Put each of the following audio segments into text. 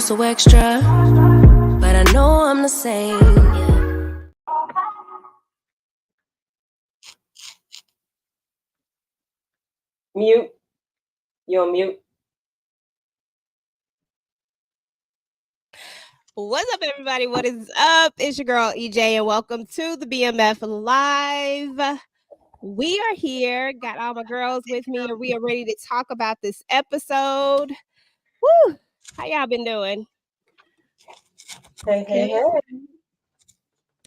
so extra, but I know I'm the same. Mute. You're on mute. What's up, everybody? What is up? It's your girl EJ, and welcome to the BMF Live. We are here, got all my girls with me, and we are ready to talk about this episode. Woo! How y'all been doing? Hey.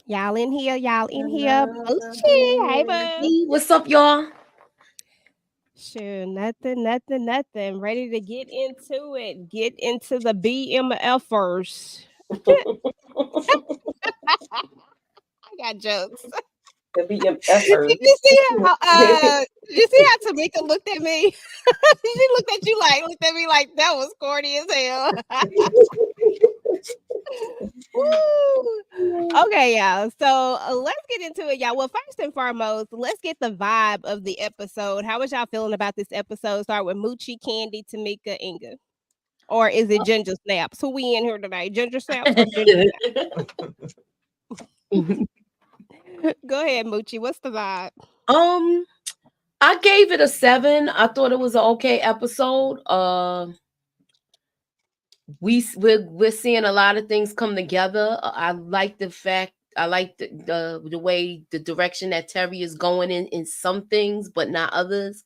Y'all in here? Moochie, hey, boo. What's up, y'all? Sure, nothing. Ready to get into it. Get into the BMF first. I got jokes. The BMF. Did you see how Tamika looked at me? She looked at me like that was corny as hell. Okay, y'all. So let's get into it, y'all. Well, first and foremost, let's get the vibe of the episode. How was y'all feeling about this episode? Start with Moochie, Candy, Tamika, Inga. Or is it Ginger Snaps? Who we in here tonight? Ginger Snaps or Ginger Snaps? Go ahead, Moochie. What's the vibe? I gave it a 7. I thought it was an okay episode. We're seeing a lot of things come together. I like the fact. I like the way the direction that Terry is going in some things, but not others.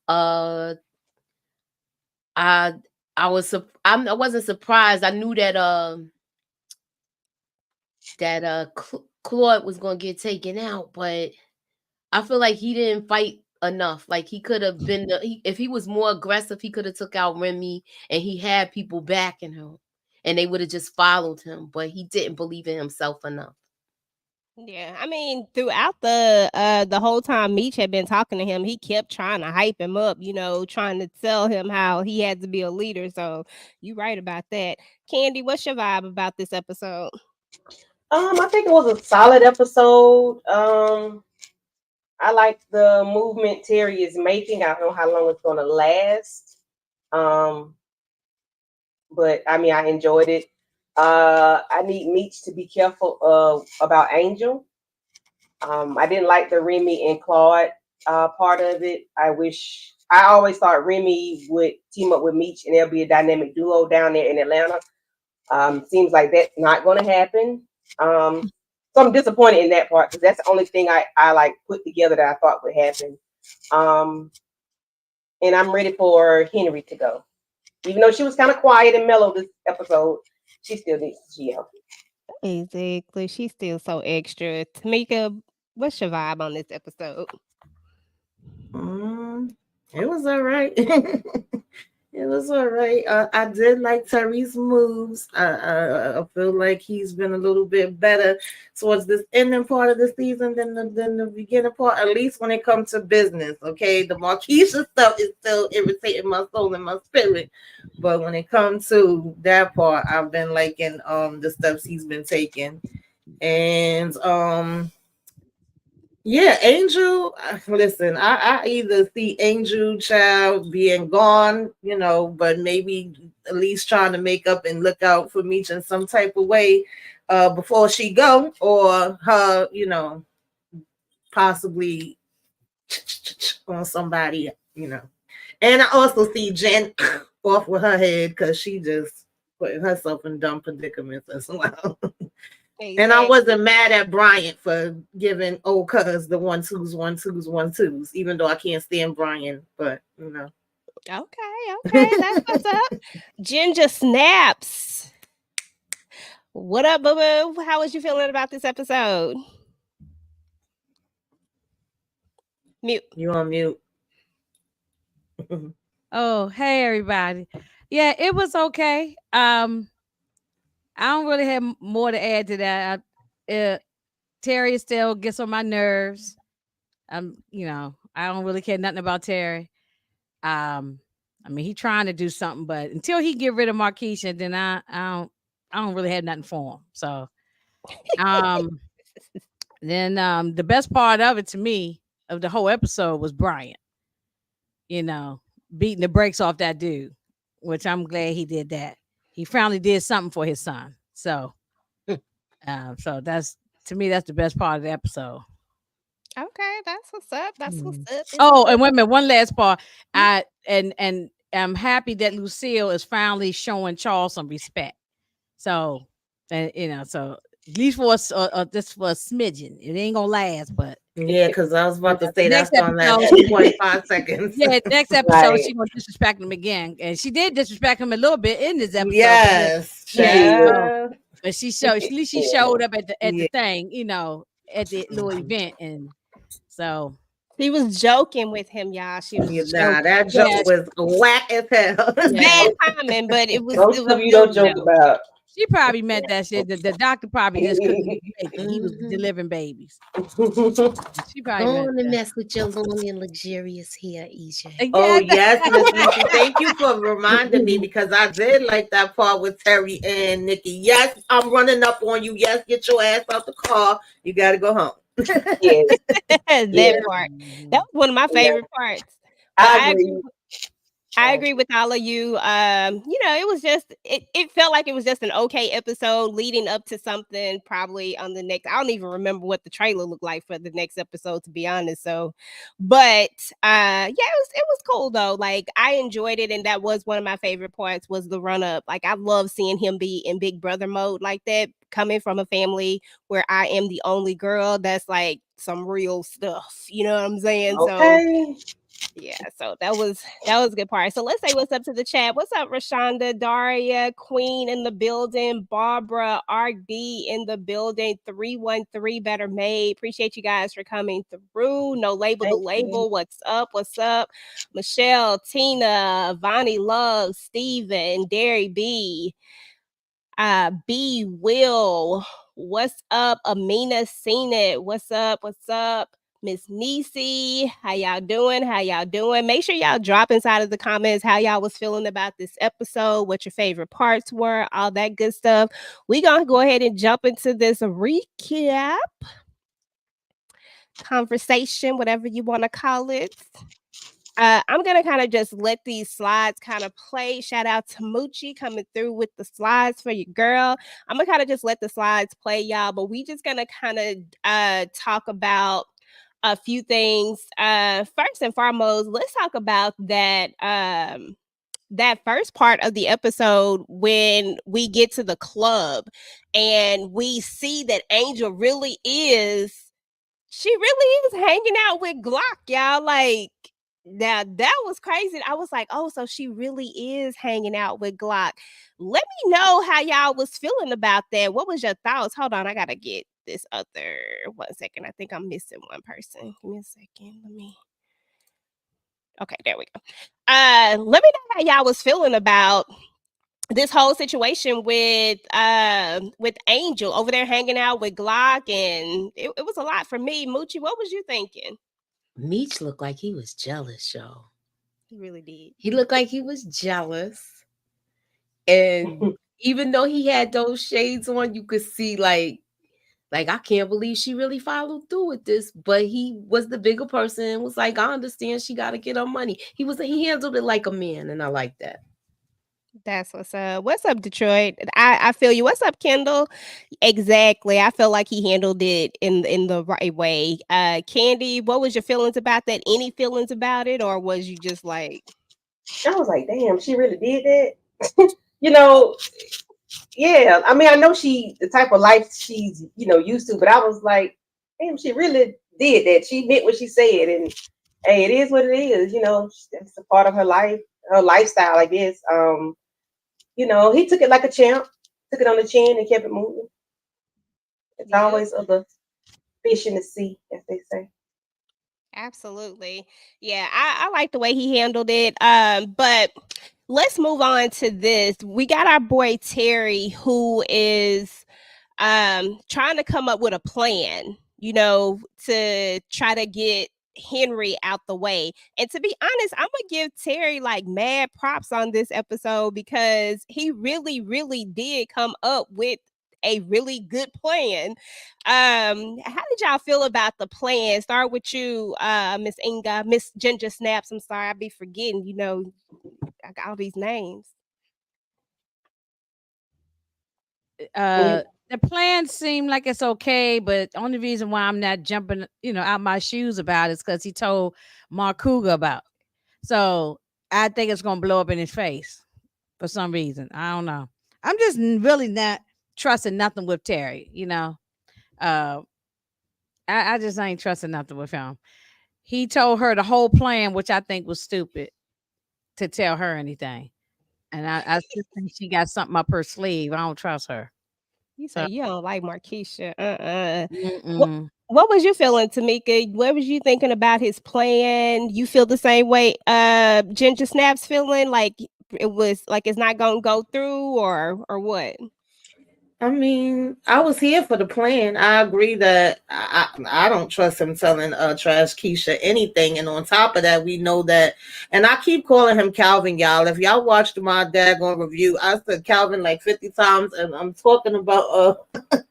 I wasn't surprised. I knew that Claude was gonna get taken out, but I feel like he didn't fight enough. Like he could have been if he was more aggressive, he could have took out Remy, and he had people backing him, and they would have just followed him. But he didn't believe in himself enough. Yeah, I mean, throughout the whole time Meech had been talking to him, he kept trying to hype him up, trying to tell him how he had to be a leader. So you're right about that. Candy, what's your vibe about this episode? I think it was a solid episode. I like the movement Terry is making. I don't know how long it's gonna last. But I mean, I enjoyed it. I need Meech to be careful about Angel. I didn't like the Remy and Claude part of it. I always thought Remy would team up with Meech and there'll be a dynamic duo down there in Atlanta. Seems like that's not going to happen. So I'm disappointed in that part because that's the only thing I like put together that I thought would happen. And I'm ready for Henry to go. Even though she was kind of quiet and mellow this episode, she still needs to yell. Exactly. She's still so extra. Tamika, what's your vibe on this episode? It was all right. It was all right. I did like Terry's moves. I feel like he's been a little bit better towards this ending part of the season than the beginning part, at least when it comes to business. Okay, the Marquisha stuff is still irritating my soul and my spirit, but when it comes to that part, I've been liking the steps he's been taking, and yeah, Angel. Listen, I either see Angel Child being gone, but maybe at least trying to make up and look out for Meech in some type of way before she go, or her, possibly on somebody, And I also see Jen off with her head because she just putting herself in dumb predicaments as well. Exactly. And I wasn't mad at Bryant for giving old cuz the 1-2s, even though I can't stand Brian, but Okay, that's what's up. Ginger Snaps. What up, boo boo? How was you feeling about this episode? Mute. You on mute. Oh, hey everybody. Yeah, it was okay. I don't really have more to add to that. Terry still gets on my nerves. I don't really care nothing about Terry. I mean, he trying to do something, but until he get rid of Marquisha, then I don't really have nothing for him. So, then the best part of it to me of the whole episode was Bryant. Beating the brakes off that dude, which I'm glad he did that. he finally did something for his son. So, so that's to me that's the best part of the episode. Okay, that's what's up. That's what's up. It's Oh, a and wait a minute, one last part. Mhm. And I'm happy that Lucille is finally showing Charles some respect. So, and so at least for us, just for a smidgen, it ain't gonna last, but Yeah, because I was about to say next that's gonna last episode, 2.5 seconds. yeah, next episode Right. she gonna disrespect him again, and she did disrespect him a little bit in this episode. Yes, Yeah, Yeah. but she showed at least she Yeah. showed up at the Yeah. thing, at the little event, and so She was joking with him, y'all. She was Nah, joking. that yeah, joke was whack as hell. yeah. Bad timing, but it was Most of you still don't joke joke. about. She probably meant that shit. The doctor probably just couldn't make it. He was Mhm. delivering babies. She probably Go meant on and that. mess with your long and luxurious hair, EJ. Oh Yeah, yes, Miss Meech. Thank you for reminding me because I did like that part with Terry and Nikki. Yes, I'm running up on you. Yes, get your ass out the car. You got to go home. Yes. That Yes. part. That was one of my Yeah. favorite parts. But I I agree. agree. I I agree with all of you. It was just it felt like it was just an okay episode leading up to something probably on the next. I don't even remember what the trailer looked like for the next episode, to be honest. So, but yeah, it was cool though. Like I enjoyed it, and that was one of my favorite parts was the run up. Like I love seeing him be in Big Brother mode like that, coming from a family where I am the only girl. That's like some real stuff. You know what I'm saying? So Okay. yeah, so that was a good part. So let's say what's up to the chat. What's up, Rashonda, Daria, Queen in the building, Barbara, RD in the building, 313 Better Made. Appreciate you guys for coming through. No label the Thank you. label. What's up? What's up? Michelle, Tina, Vonnie Love, Steven, Derry B. B Will, what's up? Amina seen it. What's up? What's up? Miss Nisi, how y'all doing? How y'all doing? Make sure y'all drop inside of the comments how y'all was feeling about this episode, what your favorite parts were, all that good stuff. We gonna go ahead and jump into this recap conversation, whatever you want to call it. I'm gonna kind of just let these slides kind of play. Shout out to Moochie coming through with the slides for your girl. I'm gonna kind of just let the slides play, y'all. But we just gonna kind of talk about a few things. First and foremost, let's talk about that first part of the episode when we get to the club and we see that Angel really is. She really is hanging out with Glock, y'all. Like, now that was crazy. I was like, oh, so she really is hanging out with Glock. Let me know how y'all was feeling about that. What was your thoughts? Hold on, I gotta get this other 1 second. I think I'm missing one person. Give me a second. Okay, there we go. Let me know how y'all was feeling about this whole situation with Angel over there hanging out with Glock, and it was a lot for me. Moochie, what was you thinking? Meech looked like he was jealous, y'all. He really did. He looked like he was jealous. And even though he had those shades on, you could see like I can't believe she really followed through with this. But he was the bigger person and was like, I understand she got to get her money. He handled it like a man, and I like that. That's what's up. What's up, Detroit? I feel you. What's up, Kendall? Exactly. I feel like he handled it in the right way. Candy, what was your feelings about that? Any feelings about it, or was you just like, I was like, damn, she really did that. you know, yeah. I mean, I know she the type of life she's used to, but I was like, damn, she really did that. She meant what she said, and hey, it is what it is. It's a part of her life, her lifestyle, I guess. He took it like a champ, took it on the chin and kept it moving. It's yep, always other fish in the sea, as they say. absolutely. Yeah, I like the way he handled it. But let's move on to this. We got our boy Terry, who is trying to come up with a plan, to try to get Henry out the way. And to be honest, I'm gonna give Terry like mad props on this episode because he really, really did come up with a really good plan. How did y'all feel about the plan? Start with you, Miss Inga, Miss Ginger Snaps. I'm sorry, I be forgetting, I got all these names. The plan seemed like it's okay, but the only reason why I'm not jumping, out my shoes about it is because he told Mark Cougar about it. So I think it's gonna blow up in his face for some reason. I don't know. I'm just really not trusting nothing with Terry. Uh, I just ain't trusting nothing with him. He told her the whole plan, which I think was stupid to tell her anything. And I still think she got something up her sleeve. I don't trust her. You So, say you don't like Markeisha. What mm-mm. what was you feeling, Tamika? What was you thinking about his plan? You feel the same way Ginger Snaps feeling like it was like it's not gonna go through or what? I mean, I was here for the plan. I agree that I don't trust him telling Trash Keisha anything. And on top of that, we know that, and I keep calling him Calvin, y'all. If y'all watched my daggone review, I said Calvin like 50 times, and I'm talking about Vince,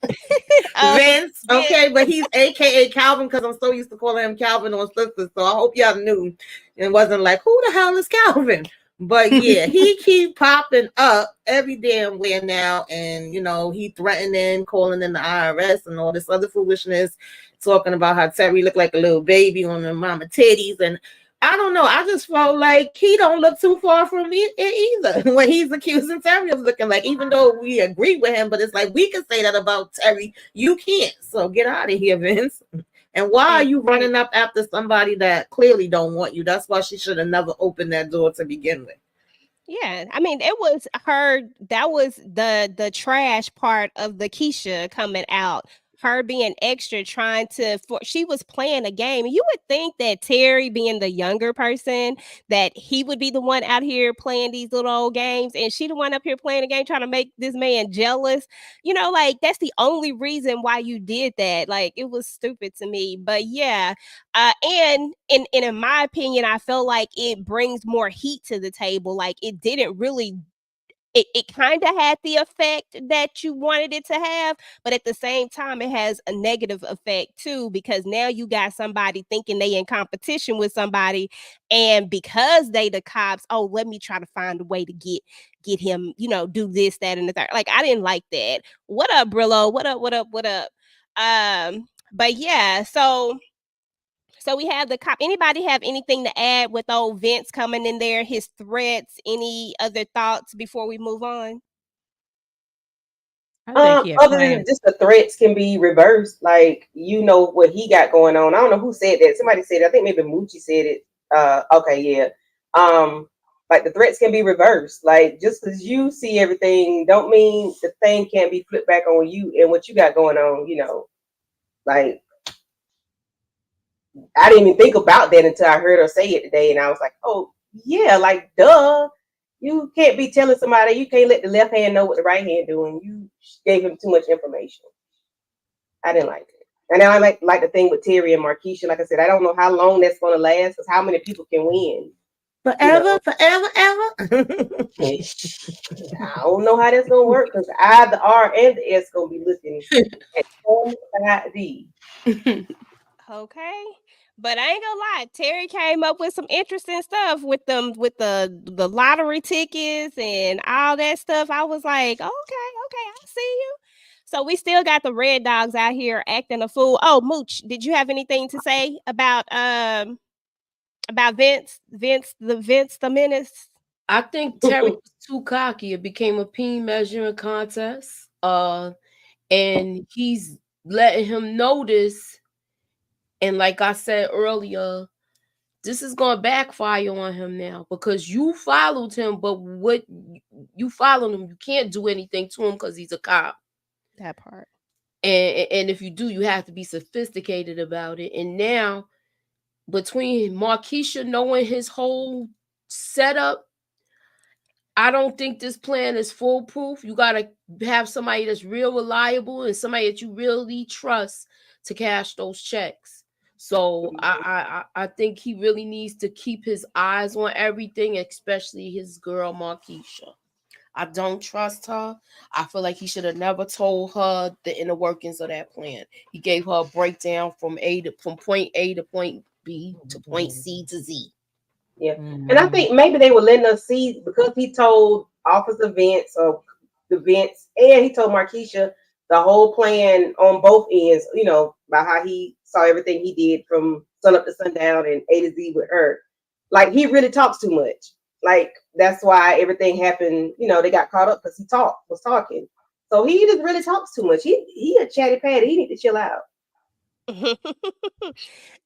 Vince. okay, but he's AKA Calvin because I'm so used to calling him Calvin on Sisters. So I hope y'all knew and wasn't like, who the hell is Calvin? But yeah, he keep popping up every damn where now, and he threatening, calling in the IRS and all this other foolishness, talking about how Terry looked like a little baby on the mama titties, and I don't know. I just felt like he don't look too far from me either when he's accusing Terry of looking like, even though we agree with him, but it's like we can say that about Terry. You can't. So get out of here, Vince. And why are you running up after somebody that clearly don't want you? That's why she should have never opened that door to begin with. Yeah, I mean, it was her. That was the trash part of the Keisha coming out. Her being extra, trying to. She was playing a game. You would think that Terry, being the younger person, that he would be the one out here playing these little old games, and she the one up here playing a game, trying to make this man jealous. Like that's the only reason why you did that. Like it was stupid to me. But yeah, and in my opinion, I feel like it brings more heat to the table. Like it didn't really. It kind of had the effect that you wanted it to have, but at the same time, it has a negative effect too, because now you got somebody thinking they in competition with somebody, and because they the cops, oh, let me try to find a way to get him, do this, that, and the third. Like I didn't like that. What up, Brillo? What up? What up? What up? But yeah, so we have the cop. Anybody have anything to add with old Vince coming in there, his threats? Any other thoughts before we move on? I think he had Other than planned. just the threats can be reversed, like what he got going on. I don't know who said that. Somebody said it. I think maybe Moochie said it. Okay, yeah. Like the threats can be reversed. Like just because you see everything, don't mean the thing can't be flipped back on you and what you got going on. Like I didn't even think about that until I heard her say it today, and I was like, oh yeah, like duh. You can't be telling somebody you can't let the left hand know what the right hand doing. You gave him too much information. I didn't like it. And now I like the thing with Terry and Markeisha. Like I said, I don't know how long that's going to last because how many people can win? Forever, forever, ever. I don't know how that's going to work because I, the R, and the S going to be looking at 25D. Okay. But I ain't gonna lie, Terry came up with some interesting stuff with the lottery tickets and all that stuff. I was like, okay, I see you. So we still got the Red Dogs out here acting a fool. Oh, Mooch, did you have anything to say about Vince the Menace? I think Terry was too cocky. It became a peen measuring contest. And he's letting him notice. And like I said earlier, this is going to backfire on him now because you followed him, but what you followed him, you can't do anything to him because he's a cop. That part. And if you do, you have to be sophisticated about it. And now, between Markeisha knowing his whole setup, I don't think this plan is foolproof. You got to have somebody that's real reliable and somebody that you really trust to cash those checks. So I think he really needs to keep his eyes on everything, especially his girl Markeisha. I don't trust her. I feel like he should have never told her the inner workings of that plan. He gave her a breakdown from point A to point B to point C to Z. Yeah. And I think maybe they were letting us see because he told Officer Vince or the vents, and he told Markeisha the whole plan on both ends, about how he saw everything he did from sun up to sundown and A to Z with her. Like, he really talks too much. Like, that's why everything happened. They got caught up because he was talking. So he just really talks too much. He a chatty patty. He need to chill out.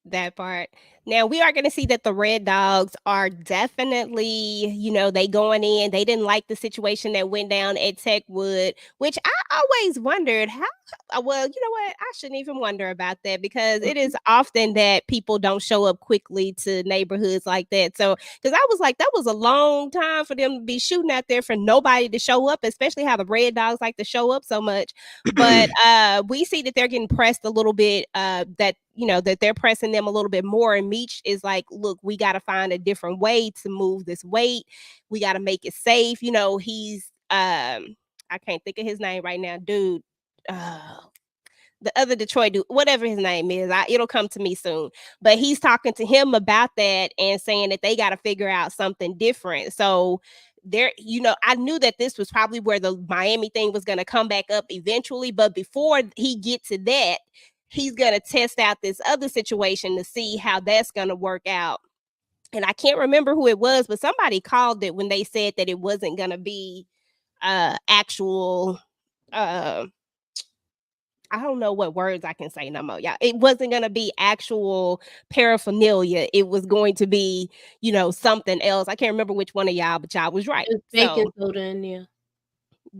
That part. Now we are going to see that the Red Dogs are definitely, they going in. They didn't like the situation that went down at Techwood, which I always wondered how. Well, you know what? I shouldn't even wonder about that because it is often that people don't show up quickly to neighborhoods like that. So, because I was like, that was a long time for them to be shooting out there for nobody to show up, especially how the Red Dogs like to show up so much. But we see that they're getting pressed a little bit. That they're pressing them a little bit more. And Meech is like, look, we got to find a different way to move this weight. We got to make it safe. He's I can't think of his name right now, dude. The other Detroit dude, whatever his name is, it'll come to me soon. But he's talking to him about that and saying that they got to figure out something different. So there, I knew that this was probably where the Miami thing was going to come back up eventually. But before he get to that, he's going to test out this other situation to see how that's going to work out. And I can't remember who it was, but somebody called it when they said that it wasn't going to be actual I don't know what words I can say no more. Yeah, it wasn't going to be actual paraphernalia. It was going to be, something else. I can't remember which one of y'all, but y'all was right. There's baking soda in there.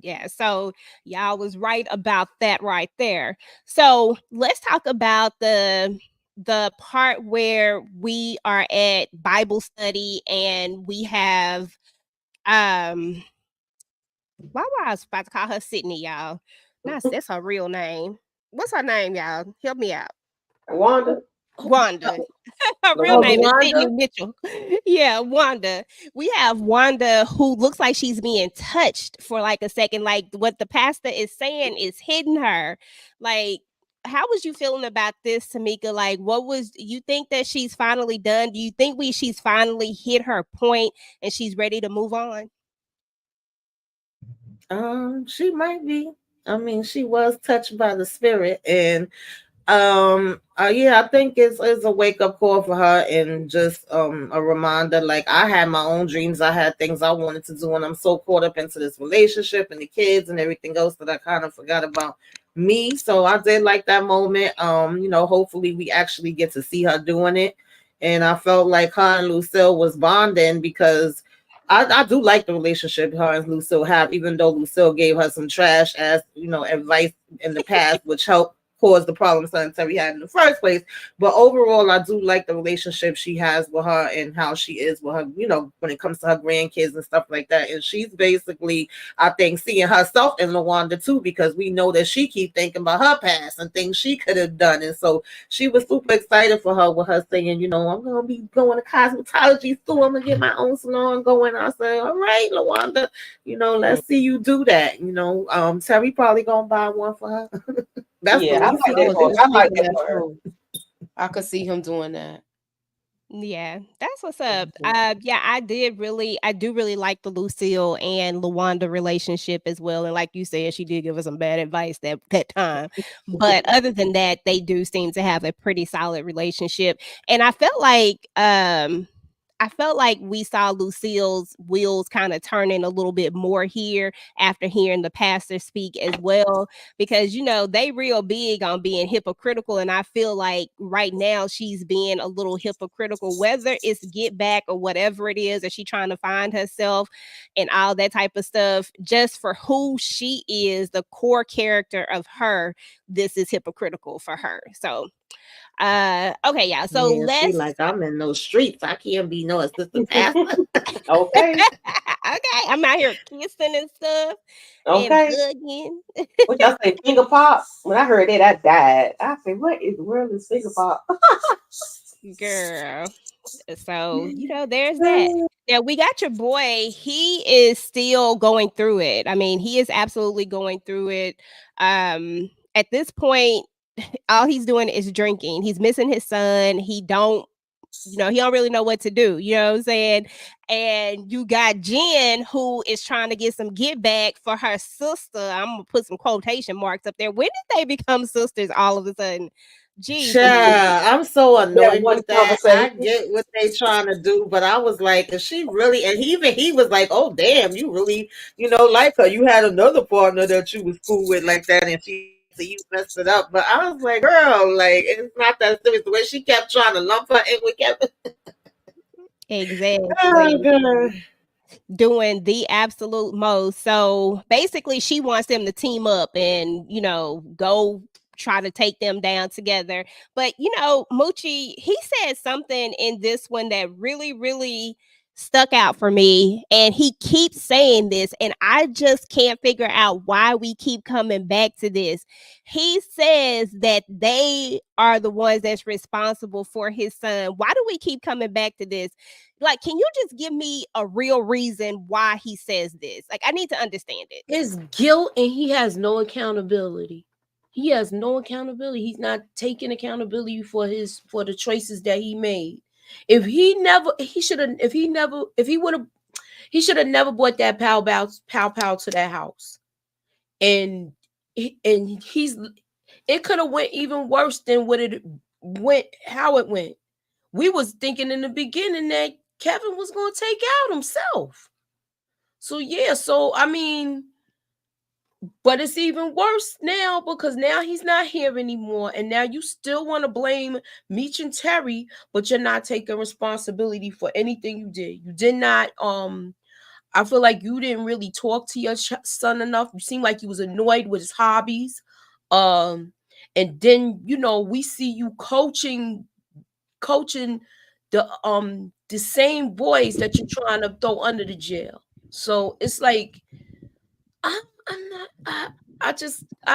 Yeah, so y'all was right about that right there. So let's talk about the part where we are at Bible study and we have why I was about to call her Sydney, y'all. That's her real name. What's her name, y'all? Help me out. Wanda. Her real name is Sydney Mitchell. Yeah, Wanda. We have Wanda who looks like she's being touched for like a second. Like what the pastor is saying is hitting her. Like, how was you feeling about this, Tamika? Like, you think that she's finally done? Do you think she's finally hit her point and she's ready to move on? She might be. I mean, she was touched by the spirit, and yeah, I think it's a wake up call for her and just a reminder. Like, I had my own dreams, I had things I wanted to do, and I'm so caught up into this relationship and the kids and everything else that I kind of forgot about me. So I did like that moment. Hopefully we actually get to see her doing it. And I felt like her and Lucille was bonding because I do like the relationship her and Lucille have, even though Lucille gave her some trash ass, advice in the past, which helped cause the problems that Terry had in the first place. But overall, I do like the relationship she has with her and how she is with her, when it comes to her grandkids and stuff like that. And she's basically, I think, seeing herself in Lawanda too, because we know that she keep thinking about her past and things she could have done. And so she was super excited for her with her saying, I'm going to be going to cosmetology school. I'm going to get my own salon going. I said, all right, Lawanda, let's see you do that. Terry probably going to buy one for her. That's I like that for her. I could see him doing that. Yeah, that's what's up. Yeah, I do really like the Lucille and Lawanda relationship as well. And like you said, she did give us some bad advice that time. But other than that, they do seem to have a pretty solid relationship. And I felt like we saw Lucille's wheels kind of turning a little bit more here after hearing the pastor speak as well, because, they real big on being hypocritical. And I feel like right now she's being a little hypocritical, whether it's get back or whatever it is, or she trying to find herself and all that type of stuff, just for who she is, the core character of her. This is hypocritical for her. So okay, yeah. So let's like, I'm in those streets. I can't be no assistant pastor. Okay. Okay, I'm out here kissing and stuff. Okay. And hugging. What y'all say, finger pop? When I heard that, I died. I said, what in the world is finger pop? Girl. So, there's that. Now we got your boy. He is still going through it. I mean, he is absolutely going through it. At this point, all he's doing is drinking. He's missing his son. He don't he don't really know what to do. You know what I'm saying? And you got Jen, who is trying to get some get back for her sister. I'm gonna put some quotation marks up there. When did they become sisters all of a sudden? Jeez, I'm so Yeah, annoyed one with that. I conversation. get what they trying to do, but I was like, is she really? And he was like, oh damn, you really, like her. You had another partner that you was cool with like that, and she so you messed it up. But I was like, girl, like it's not that serious. The way she kept trying to lump her in with Kevin. exactly. Oh god. Doing the absolute most. So basically, she wants them to team up and, go try to take them down together. But, Moochie, he said something in this one that really, really stuck out for me. And he keeps saying this, and I just can't figure out why we keep coming back to this. He says that they are the ones that's responsible for his son. Why do we keep coming back to this? Like, can you just give me a real reason why he says this? Like, I need to understand it. It's guilt, and he has no accountability. He has no accountability. He's not taking accountability for the choices that he made. If he should have never brought that pow pow to that house. And it could have went even worse than how it went. We was thinking in the beginning that Kevin was going to take out himself. So yeah, I mean, but it's even worse now because now he's not here anymore, and now you still want to blame Meech and Terry, but you're not taking responsibility for anything you did. You did not. I feel like you didn't really talk to your son enough. You seem like he was annoyed with his hobbies. And then we see you coaching the same boys that you're trying to throw under the jail. So it's like I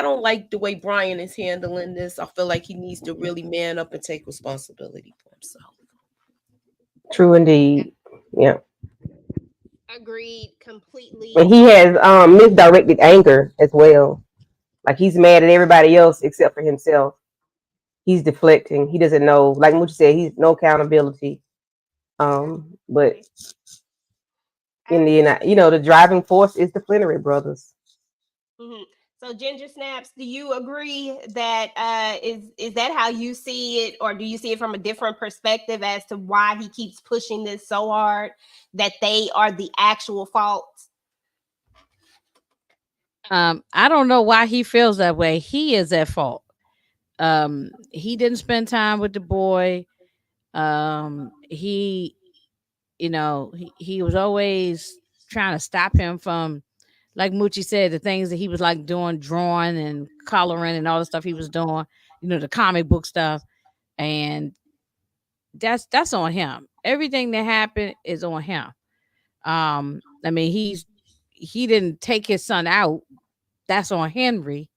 don't like the way Brian is handling this. I feel like he needs to really man up and take responsibility for himself. True indeed. Yeah. Agreed completely. And he has misdirected anger as well. Like he's mad at everybody else except for himself. He's deflecting. He doesn't know. Like what you said, he's no accountability. But in the end, the driving force is the Flannery brothers. Mm-hmm. So Ginger Snaps, do you agree that is that how you see it, or do you see it from a different perspective as to why he keeps pushing this so hard, that they are the actual fault? I don't know why he feels that way. He is at fault. He didn't spend time with the boy. He he was always trying to stop him from, like Moochie said, the things that he was like doing, drawing and coloring and all the stuff he was doing, the comic book stuff. And that's on him. Everything that happened is on him. I mean, he didn't take his son out. That's on Henry,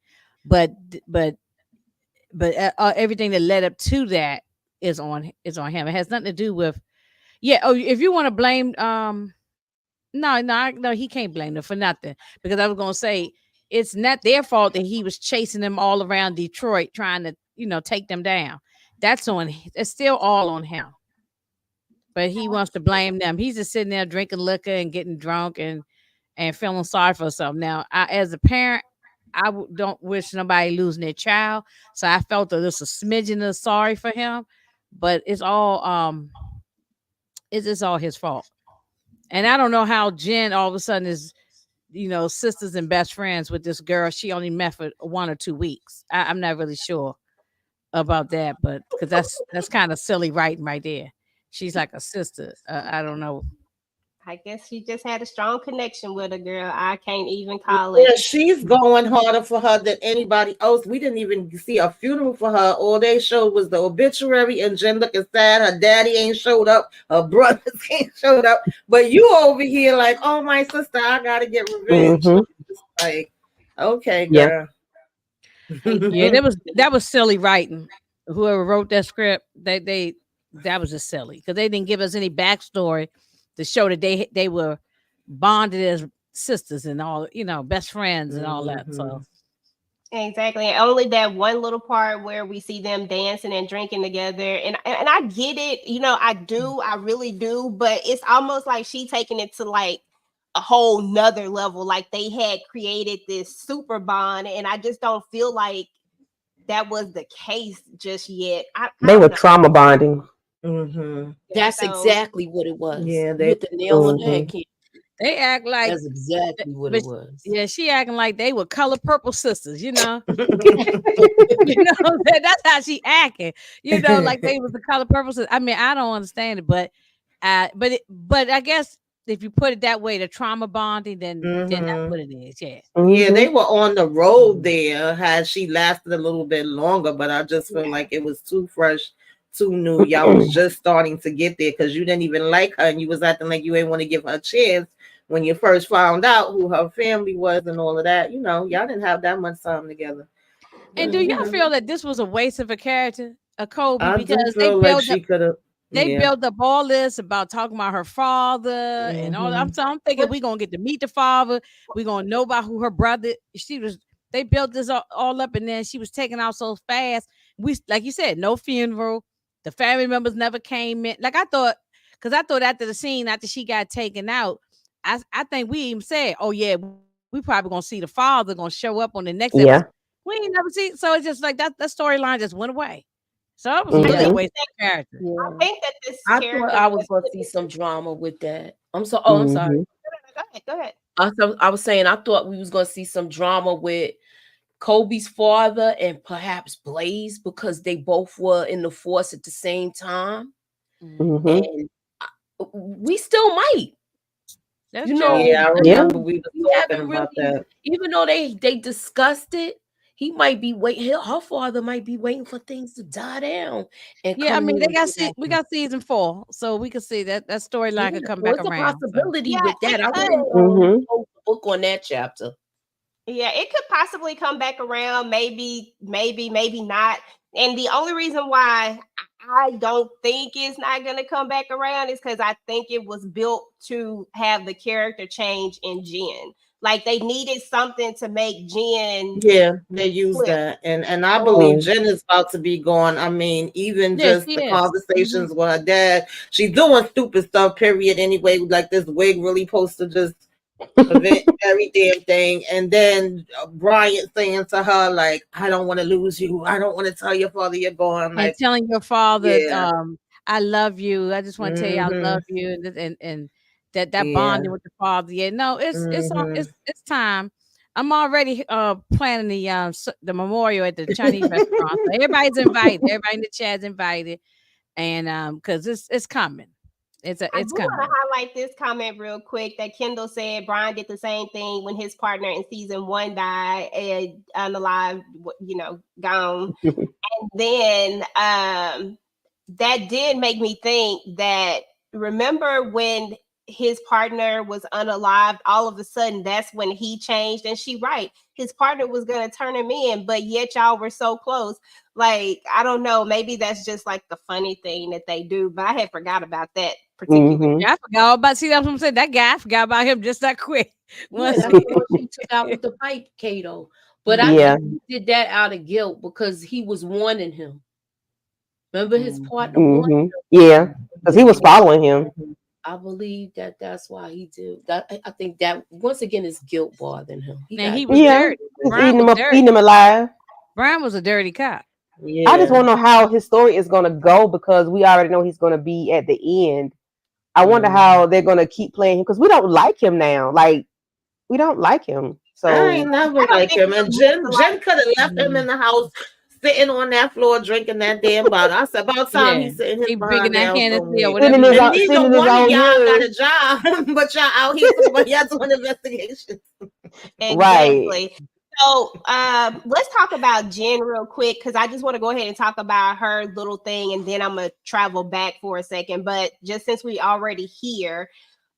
but everything that led up to that is on him. It has nothing to do with if you want to blame no, he can't blame them for nothing, because I was gonna say it's not their fault that he was chasing them all around Detroit trying to take them down. It's still all on him. But he wants to blame them. He's just sitting there drinking liquor and getting drunk and feeling sorry for himself. Now, as a parent, don't wish nobody losing their child, so I felt that there's a smidgen of sorry for him, but it's all just all his fault. And I don't know how Jen all of a sudden is, sisters and best friends with this girl she only met for 1 or 2 weeks. I'm not really sure about that, but because that's kind of silly writing right there. She's like a sister. I don't know. I guess she just had a strong connection with a girl. I can't even call it. Yeah, she's going harder for her than anybody else. We didn't even see a funeral for her. All they showed was the obituary, and Jen looking sad. Her daddy ain't showed up. Her brothers ain't showed up. But you over here like, oh, my sister, I gotta get revenge. Mm-hmm. Like, okay, girl. Yeah, that was silly writing. Whoever wrote that script, that was just silly because they didn't give us any backstory to show that they were bonded as sisters and all, best friends and all that. So, Exactly. And only that one little part where we see them dancing and drinking together. And I get it, I really do, but it's almost like she taking it to like a whole nother level. Like they had created this super bond, and I just don't feel like that was the case just yet. I They were don't know. trauma bonding. Mm-hmm. That's So exactly what it was. Yeah, You they. hit the nail on the head, Mhm. Kim. They act like, That's exactly what but it was. yeah, she acting like they were color purple sisters, you know. That's how she acting, like they was the color purple sisters. I mean, I don't understand it, but but I guess if you put it that way, the trauma bonding, then that's Mhm. what it is. Yeah. Yeah, they Mhm. were on the road there. Had she lasted a little bit longer, but I just feel like it was too fresh, too new. Y'all was just starting to get there because you didn't even like her, and you was acting like you didn't want to give her a chance when you first found out who her family was and all of that. Y'all didn't have that much time together. And But, do y'all feel that this was a waste of a character, a Kobe, I do because they feel like built up she could have. they Yeah. built up all this about talking about her father and all. Mhm. I'm thinking we're gonna get to meet the father. We're gonna know about who her brother. They built this all up, and then she was taken out so fast. We, like you said, no funeral. The family members never came in. Like because I thought after the scene, after she got taken out, I think we even said, oh yeah, we probably gonna see the father gonna show up on the next episode. Yeah. We ain't never see. So it's just like that storyline just went away. So it was I really a think Mhm. waste of character. I Yeah. think that this I thought character I was was going to put see into. some drama with that. I'm sorry. Mhm. Go ahead. Go ahead. I was saying I thought we was going to see some drama with Kobe's father and perhaps Blaze because they both were in the force at the same time, Mhm. and we still might. That's You true. know, Yeah, I That's Yeah. remember true. we was we talking haven't about really, that. even though they discussed it. He might be waiting. Her father might be waiting for things to die down and Yeah, I come mean in. we got season 4, so we can see that Yeah, storyline could come so back it's a around. So possibility Yeah, with it that. I could. wouldn't Mhm. close the book on that chapter. Yeah, it could possibly come back around. Maybe, maybe not. And the only reason why I don't think it's not going to come back around is because I think it was built to have the character change in Jen. Like they needed something to make Jen Yeah, they use flip. that, and I So believe Mm. Jen is about to be gone. I mean, even yeah, just she the is. conversations with her dad, she's doing stupid stuff. Period. Anyway, like this wig really supposed to just prevent every damn thing, and then Bryant saying to her like, "I don't want to lose you. I don't want to tell your father you're gone." And Like, telling your father, yeah, I love you. I just want to tell you I mm-hmm, love you, and that yeah, bonding with the father. Yeah, no, mm-hmm. it's time. I'm already planning the memorial at the Chinese restaurant. So everybody's invited. Everybody in the chat's invited, and because it's coming. I do It's want to coming. highlight this comment real quick that Kendall said Brian did the same thing when his partner in season 1 died and unalive, gone. And then that did make me think that remember when his partner was unalived, all of a sudden that's when he changed. And she right, his partner was gonna turn him in, but yet y'all were so close. Like, I don't know, maybe that's just like the funny thing that they do, but I had forgot about that particular. Mhm. Yeah, I forgot all about. See, that's what I'm saying. That guy, I forgot about him just that quick. Yeah, Once that's the one she took out with the pipe, Kato. But I Yeah. think he did that out of guilt because he was warning him. Remember his partner warned Mhm. Yeah, because he was following him. I believe that that's why he did that. I think that once again is guilt bothering him. He and got he was Yeah, dirty. just Brian eating was him up, dirty. eating him alive. Brian was a dirty cop. I just Yeah. want to know how his story is going to go because we already know he's going to be at the end. I wonder how they're going to keep playing him because we don't like him now. Like we don't like him. I So ain't never I don't like think him. we And used to Jen like. could have left him in the house, sitting on that floor, drinking that damn bottle. I said, about time Yeah, he's sitting his he bringing behind that down Hennessy or somewhere. whatever sitting he in his was. And own, neither sitting in his one of own y'all got urine. a job, but y'all out here talking about y'all doing investigations. Right. Exactly. So let's talk about Jen real quick because I just want to go ahead and talk about her little thing, and then I'm gonna travel back for a second. But just since we already here,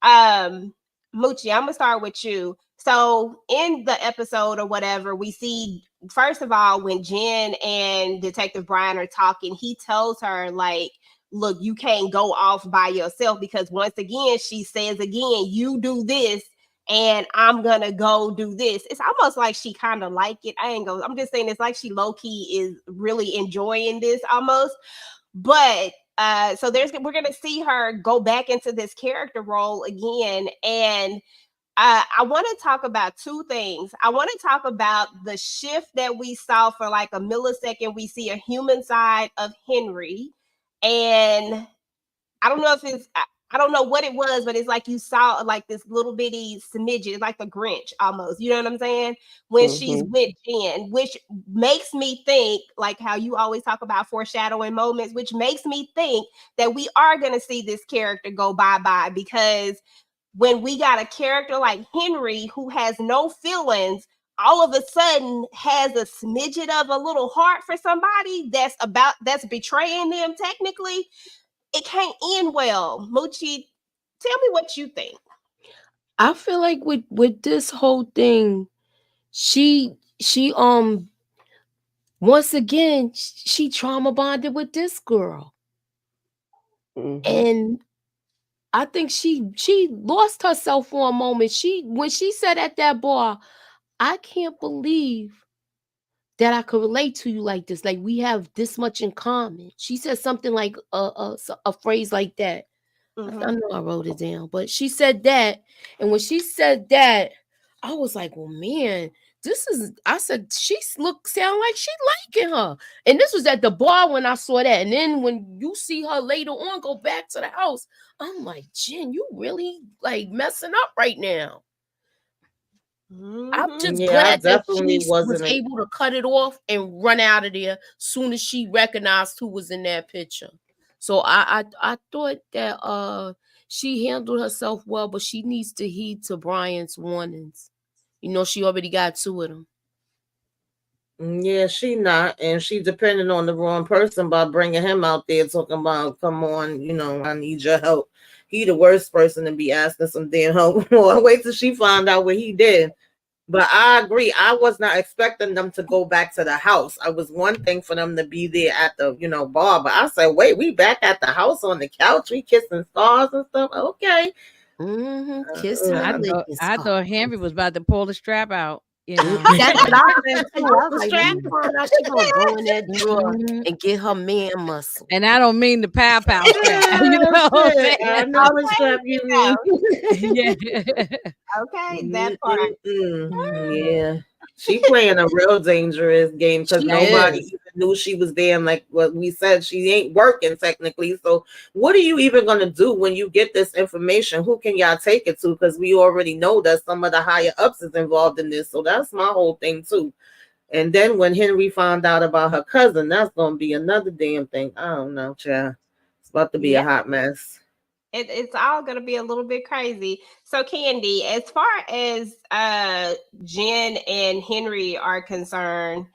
Moochie, I'm gonna start with you. So in the episode or whatever, we see first of all when Jen and Detective Brian are talking, he tells her like, "Look, you can't go off by yourself because once again, she says again, you do this." and I'm gonna go do this. It's almost like she kind of like it. I'm just saying it's like she low-key is really enjoying this almost. But so we're gonna see her go back into this character role again. And I want to talk about two things. I want to talk about the shift that we saw for like a millisecond. We see a human side of Henry, and I don't know if I don't know what it was, but it's like you saw like this little bitty smidget, like the Grinch almost. You know what I'm saying? When she's with Jen, which makes me think, like how you always talk about foreshadowing moments, which makes me think that we are going to see this character go bye-bye, because when we got a character like Henry who has no feelings, all of a sudden has a smidget of a little heart for somebody that's betraying them technically, it can't end well. Moochie, tell me what you think. I feel like with this whole thing, she once again she trauma bonded with this girl. And I think she lost herself for a moment. When she said at that bar, I can't believe that I could relate to you like this. Like we have this much in common. She said something like a phrase like that. I know I wrote it down, but she said that. And when she said that, I was like, well, man, I said, sound like she liking her. And this was at the bar when I saw that. And then when you see her later on go back to the house, I'm like, Jen, you really like messing up right now. I'm just glad that she was able to cut it off and run out of there soon as she recognized who was in that picture. So I thought that she handled herself well, but she needs to heed to Brian's warnings. You know, she already got 2 of them. Yeah, she not, and she depending on the wrong person by bringing him out there talking about, come on, you know, I need your help. He the worst person to be asking some damn help. Wait till she find out what he did. But I agree. I was not expecting them to go back to the house. I was one thing for them to be there at the, bar. But I said, wait, we back at the house on the couch. We kissing stars and stuff. Okay. Kissing. I thought Henry was about to pull the strap out. You know, that's what I said too. I was like, she gonna go in that drawer and get her man muscle. And I don't mean the pow strap. You know what I'm saying? I know the strap you mean. Yeah. Okay, that part. Yeah. She playing a real dangerous game because nobody even knew she was there. And like what we said, she ain't working technically. So what are you even going to do when you get this information? Who can y'all take it to? Because we already know that some of the higher ups is involved in this. So that's my whole thing too. And then when Henry found out about her cousin, that's going to be another damn thing. I don't know, child. It's about to be a hot mess. It's all going to be a little bit crazy. So, Candy, as far as Jen and Henry are concerned,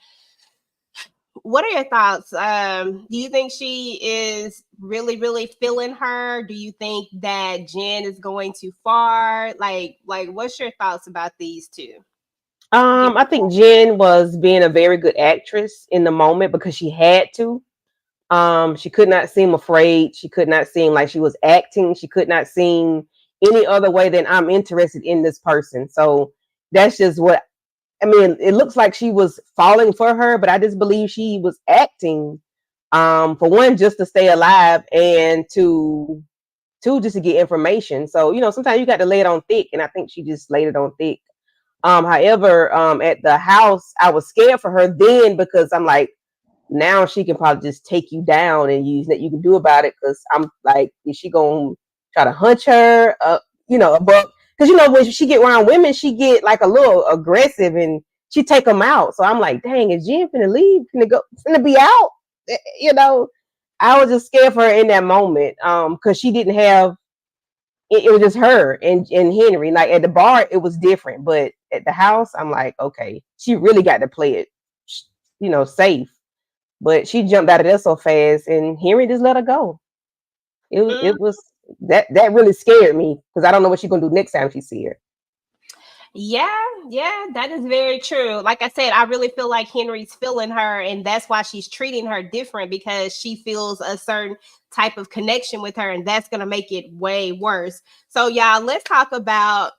what are your thoughts? Do you think she is really, really feeling her? Do you think that Jen is going too far? Like, what's your thoughts about these two? I think Jen was being a very good actress in the moment because she had to. She could not seem afraid. She could not seem like she was acting. She could not seem any other way than I'm interested in this person. So that's just what, I mean, it looks like she was falling for her, but I just believe she was acting, for one, just to stay alive, and two, just to get information. So, sometimes you got to lay it on thick, and I think she just laid it on thick. However, at the house, I was scared for her then because I'm like, now she can probably just take you down and use that you can do about it. Because I'm like, is she gonna try to hunch her? But because when she get around women, she get like a little aggressive and she take them out. So I'm like, dang, is Jen finna leave? Finna be out? I was just scared for her in that moment. Because she didn't have. It was just her and Henry. Like at the bar, it was different, but at the house, I'm like, okay, she really got to play it, safe. But she jumped out of there so fast, and Henry just let her go. It was that really scared me because I don't know what she's gonna do next time she see her. Yeah, that is very true. Like I said, I really feel like Henry's feeling her, and that's why she's treating her different because she feels a certain type of connection with her, and that's gonna make it way worse. So, y'all, let's talk about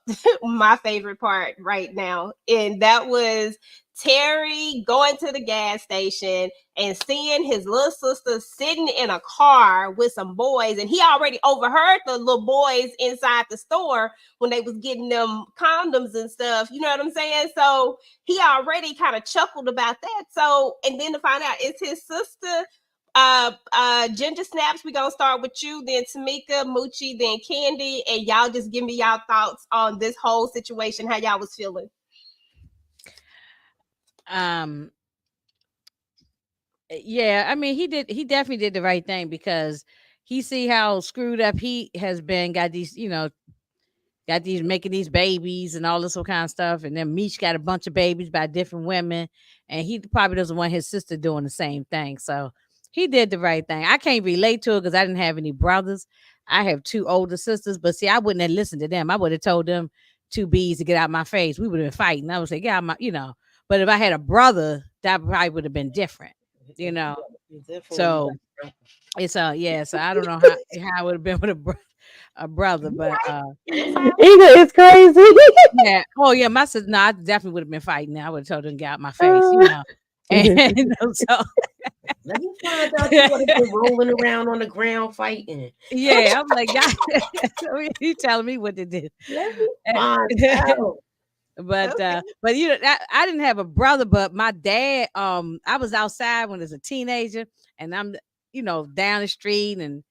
my favorite part right now, and that was Terry going to the gas station and seeing his little sister sitting in a car with some boys, and he already overheard the little boys inside the store when they was getting them condoms and stuff. You know what I'm saying? So he already kind of chuckled about that. So, and then to find out it's his sister. Ginger Snaps, we gonna start with you, then Tamika, Moochie, then Candy, and y'all just give me y'all thoughts on this whole situation, how y'all was feeling. Yeah, I mean, he definitely did the right thing because he see how screwed up he has been, got these, got these making these babies and all this kind of stuff. And then Meech got a bunch of babies by different women. And he probably doesn't want his sister doing the same thing. So he did the right thing. I can't relate to it because I didn't have any brothers. I have two older sisters, but see, I wouldn't have listened to them. I would have told them two bees to get out my face. We would have been fighting. I would say, get out my. But if I had a brother, that probably would have been different, So it's so I don't know how it would have been with a brother, but It's crazy. yeah. Oh yeah, my sister. No, I definitely would have been fighting. I would have told her to get out my face, And so let me find out you would have been rolling around on the ground fighting. Yeah, I'm like, God, you telling me what to do? Let me find out. But I didn't have a brother, but my dad. I was outside when I was a teenager, and I'm down the street and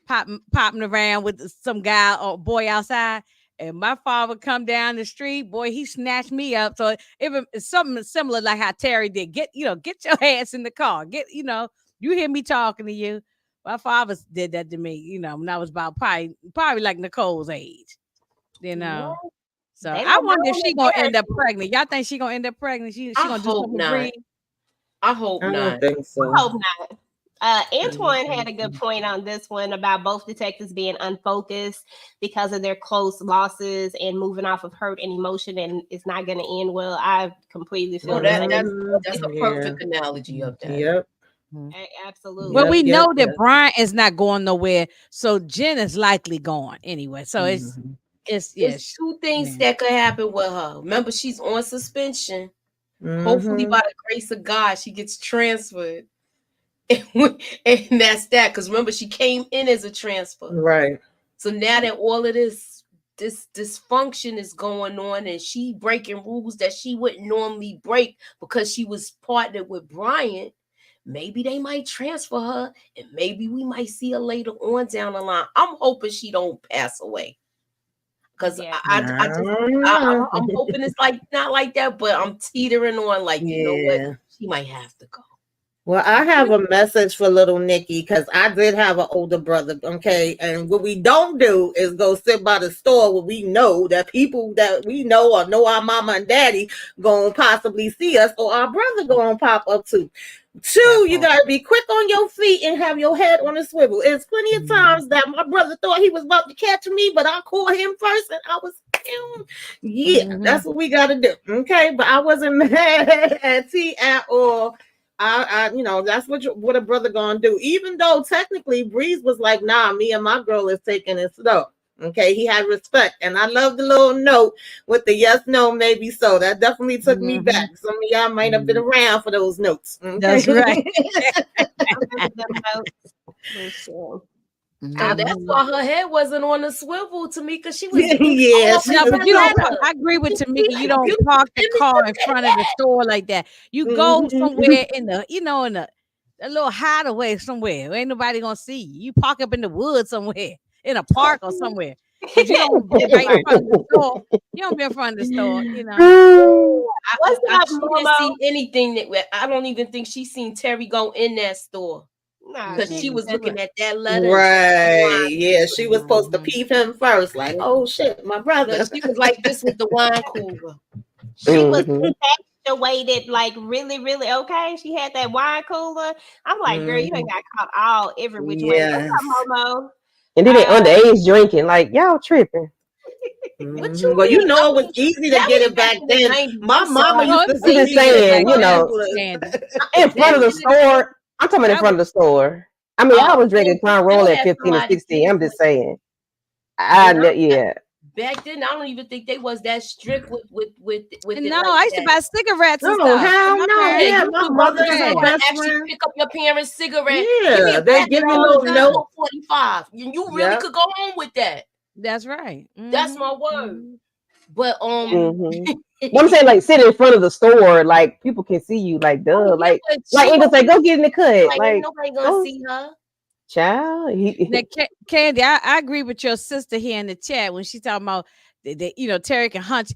popping around with some guy or boy outside. And my father come down the street, boy, he snatched me up. So it's something similar like how Terry did. Get your ass in the car. You hear me talking to you. My father did that to me, when I was about probably like Nicole's age, What? So I wonder if she gonna end up pregnant. Y'all think she gonna end up pregnant? She gonna do something not. I hope not. I don't think so. I hope not. Antoine had a good point on this one about both detectives being unfocused because of their close losses and moving off of hurt and emotion, and it's not going to end well. I completely feel that's a perfect analogy of that. Yep. Absolutely. Well, we know that Brian is not going nowhere, so Jen is likely gone anyway. So it's two things that could happen with her. Remember, she's on suspension. Hopefully, by the grace of God, she gets transferred. And that's that, because remember, she came in as a transfer, right? So now that all of this dysfunction is going on, and she breaking rules that she wouldn't normally break because she was partnered with Bryant, maybe they might transfer her, and maybe we might see her later on down the line. I'm hoping she don't pass away, because I'm hoping it's like not like that, but I'm teetering on like, you know what, she might have to go. Well, I have a message for little Nikki, because I did have an older brother, okay? And what we don't do is go sit by the store where we know that people that we know or know our mama and daddy gonna possibly see us, or our brother gonna pop up too. Two, you gotta be quick on your feet and have your head on a swivel. It's plenty of times that my brother thought he was about to catch me, but I called him first and I was that's what we gotta do, okay? But I wasn't mad at T at all. I that's what a brother gonna do. Even though technically Breeze was like, nah, me and my girl is taking it slow. Okay, he had respect, and I love the little note with the yes, no, maybe so. That definitely took me back. Some of y'all might have been around for those notes. Okay? That's right. That's why her head wasn't on the swivel, Tamika. She was but you don't. I agree with Tamika. You don't park the car in front of the store like that. You go somewhere in the, in a little hideaway somewhere. Ain't nobody gonna see you. You park up in the woods somewhere, in a park or somewhere. But you don't be right in front of the store. You don't be in front of the store. I didn't see anything that. I don't even think she seen Terry go in that store. Because she was looking at that letter. Right. Yeah, she was supposed to peep him first. Like, oh shit, my brother. She was like this with the wine cooler. She was infatuated, like really, really okay. She had that wine cooler. I'm like, girl, you ain't got caught all every which way. And then they underage drinking. Like, y'all tripping. What you Well, you mean? know, it was easy to That get was it back in the then. 90s. My I'm mama sorry. used to I'm say just she was saying, like you know, Candy. in front of the Back in the day, store. I'm talking about in front of the store. I mean, I oh, was drinking you Crown Roll still at had 15 or somebody 16. kids I'm with just you. saying. When I Yeah. back then, I don't even think they was that strict with it No, like I used to that. buy cigarettes and No, stuff. hell My no. Yeah, parents. Yeah, you my could go to mother the and my Yeah, store and best actually friend. pick up your parents' cigarette. Give me Yeah, a they pack give of you a those little down note. for 45. You really Yep. could go home with that. that's right. That's my word. But Mm-hmm. But I'm saying, like, sit in front of the store, like people can see you, like, oh duh, yeah, but like she Angel gonna say, go get in the cut, like ain't like, nobody gonna go, see her. child. Now, Candy, I agree with your sister here in the chat when she talking about that, Terry can hunt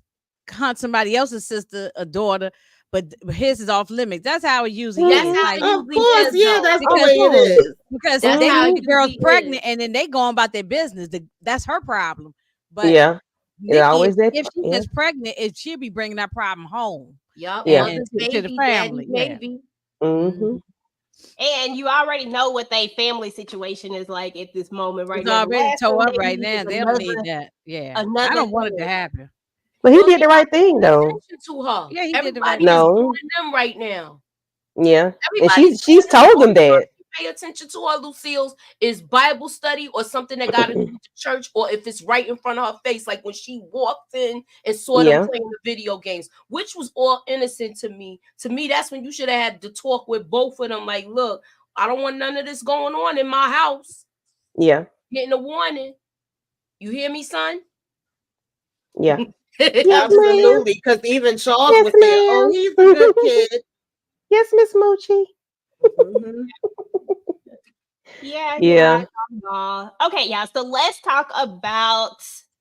somebody else's sister, a daughter, but his is off limits. That's how it usually That's is. Mhm. how Like it Of usually course, is yeah, though. that's the Of because way it course. is. because That's they how think it the Mhm. girl's usually is. pregnant and then they going about their business. That's her problem. But Yeah. It Nikki, always that. if she Yeah. gets pregnant, she'll be bringing that problem home Yup, Yeah. and mother's to the baby, family. daddy's Yeah. maybe. Mm-hmm. And you already know what their family situation is like at this moment right It's now. The already last thing tore up they right need is now. They don't need that. Yeah. I another don't want it to thing. happen. But he Well, did they the not right thing paying though. attention to her. Yeah, he did the right Everybody is thing. No. on them right now. Yeah. And Everybody's she's on them. told Only them that. person you pay attention to her, Lucille's, is Bible study or something that got to do with the church, or if it's right in front of her face, like when she walked in and saw them Yeah. playing the video games, which was all innocent to me. To me, that's when you should have had to talk with both of them. Like, look, I don't want none of this going on in my house. Yeah. Getting a warning. You hear me, son? Yeah. Yes, ma'am. Absolutely, because even Charles Yes, was saying, "Oh, ma'am. he's a good kid." Yes, Miss Moochie. Mhm. Yeah, Yeah. okay, yeah. So let's talk about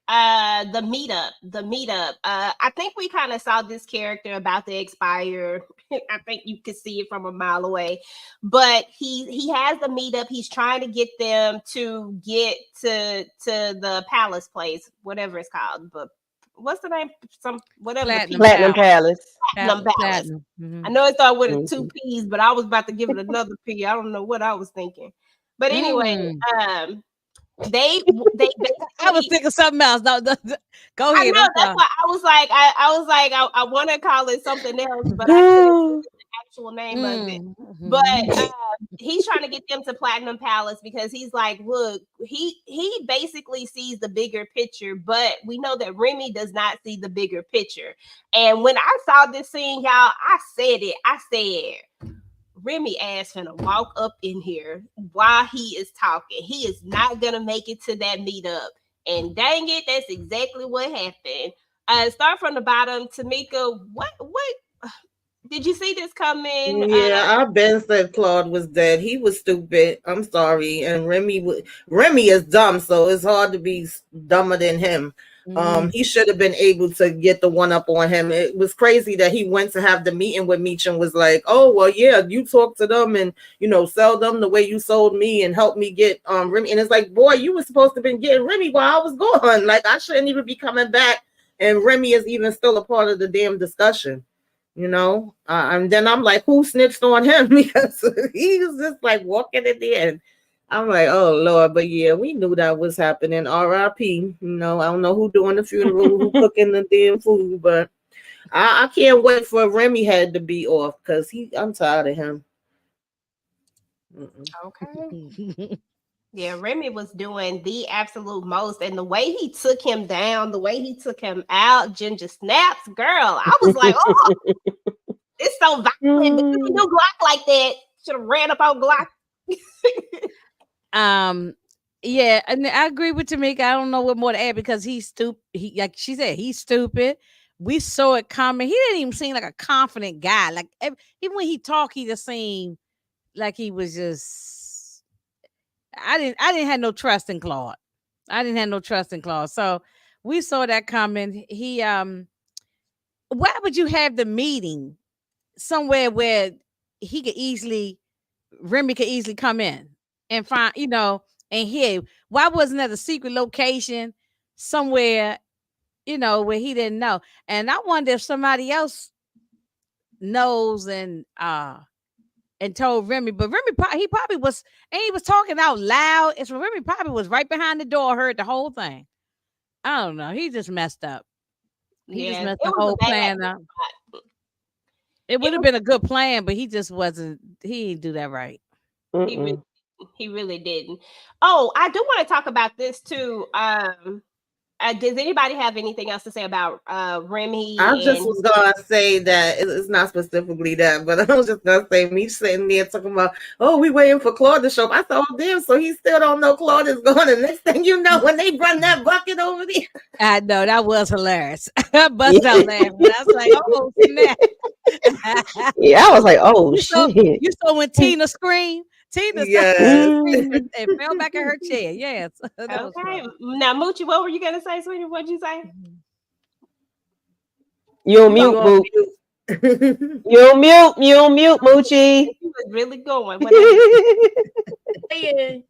the meetup. The meetup. I think we kind of saw this character about to expire. I think you could see it from a mile away. But he has the meetup. He's trying to get them to get to the palace place, whatever it's called. But what's the name? Some whatever the Platinum P Platinum Palace. Platinum Palace. Platinum. I know it started with a two Mhm. P's, but I was about to give it another P. I don't know what I was thinking. But anyway, Mm. um, they I was basically. thinking something else. No, go I ahead. know I'm that's sorry. why I was like I want to call it something else, but I couldn't think of the actual name of it. But Mhm. he's trying to get them to Platinum Palace because he's like, look, he basically sees the bigger picture, but we know that Remy does not see the bigger picture. And when I saw this scene, y'all, I said it. I said, Remy ass finna walk up in here while he is talking. He is not gonna make it to that meetup. And dang it, that's exactly what happened. Start from the bottom. Tamika, what did you see this coming? Yeah, I been said Claude was dead. He was stupid. I'm sorry, and Remy is dumb, so it's hard to be dumber than him. He should have been able to get the one up on him. It was crazy that he went to have the meeting with Meech and was like, "Oh well, yeah, you talk to them and sell them the way you sold me and help me get Remy." And it's like, boy, you were supposed to have been getting Remy while I was gone. Like I shouldn't even be coming back, and Remy is even still a part of the damn discussion. And then I'm like, who snitched on him? Because he was just like walking in the end. I'm like, oh Lord, but yeah, we knew that was happening. R.I.P. I don't know who doing the funeral, who cooking the damn food, but I can't wait for Remy head to be off because I'm tired of him. Okay. Yeah, Remy was doing the absolute most, and the way he took him down, the way he took him out, Ginger Snaps, girl, I was like, oh, it's so violent. But you can do Glock like that. Should have ran up on Glock. Yeah, and I agree with Tamika. I don't know what more to add because he's stupid. He, like she said, he's stupid. We saw it coming. He didn't even seem like a confident guy. Like even when he talked, he just seemed like he was just. I didn't have no trust in Claude. I didn't have no trust in Claude. So we saw that coming. Why would you have the meeting somewhere where he could easily Remy could easily come in and find, and here, why wasn't that a secret location somewhere, where he didn't know? And I wonder if somebody else knows and told Remy, but he probably was, and he was talking out loud. And so Remy probably was right behind the door, heard the whole thing. I don't know. He just messed up. He just Yeah, messed it the was whole a bad. plan up. It would It have been a good plan, but he just wasn't. He didn't do that right. He really, Mm-mm. he really didn't. Oh, I do want to talk about this too. Does anybody have anything else to say about Remy I just and was gonna say that it's not specifically that, but I was just gonna say me sitting there talking about, oh, we waiting for Claude to show up. I thought, oh, damn, so he still don't know Claude is going. And next thing you know, when they run that bucket over there, I know that was hilarious. I bust out laughing. I was like, "Oh snap!" Yeah, I was like, oh you saw, shit. you saw when Tina screamed. Tina yes. Mm. and fell back in her chair. Yes, that was okay. funny. Now, Moochie, what were you gonna say, sweetie? What'd you say? You on You mute, on boo. mute. You on mute. You on mute, Moochie. He was really going. Whatever. saying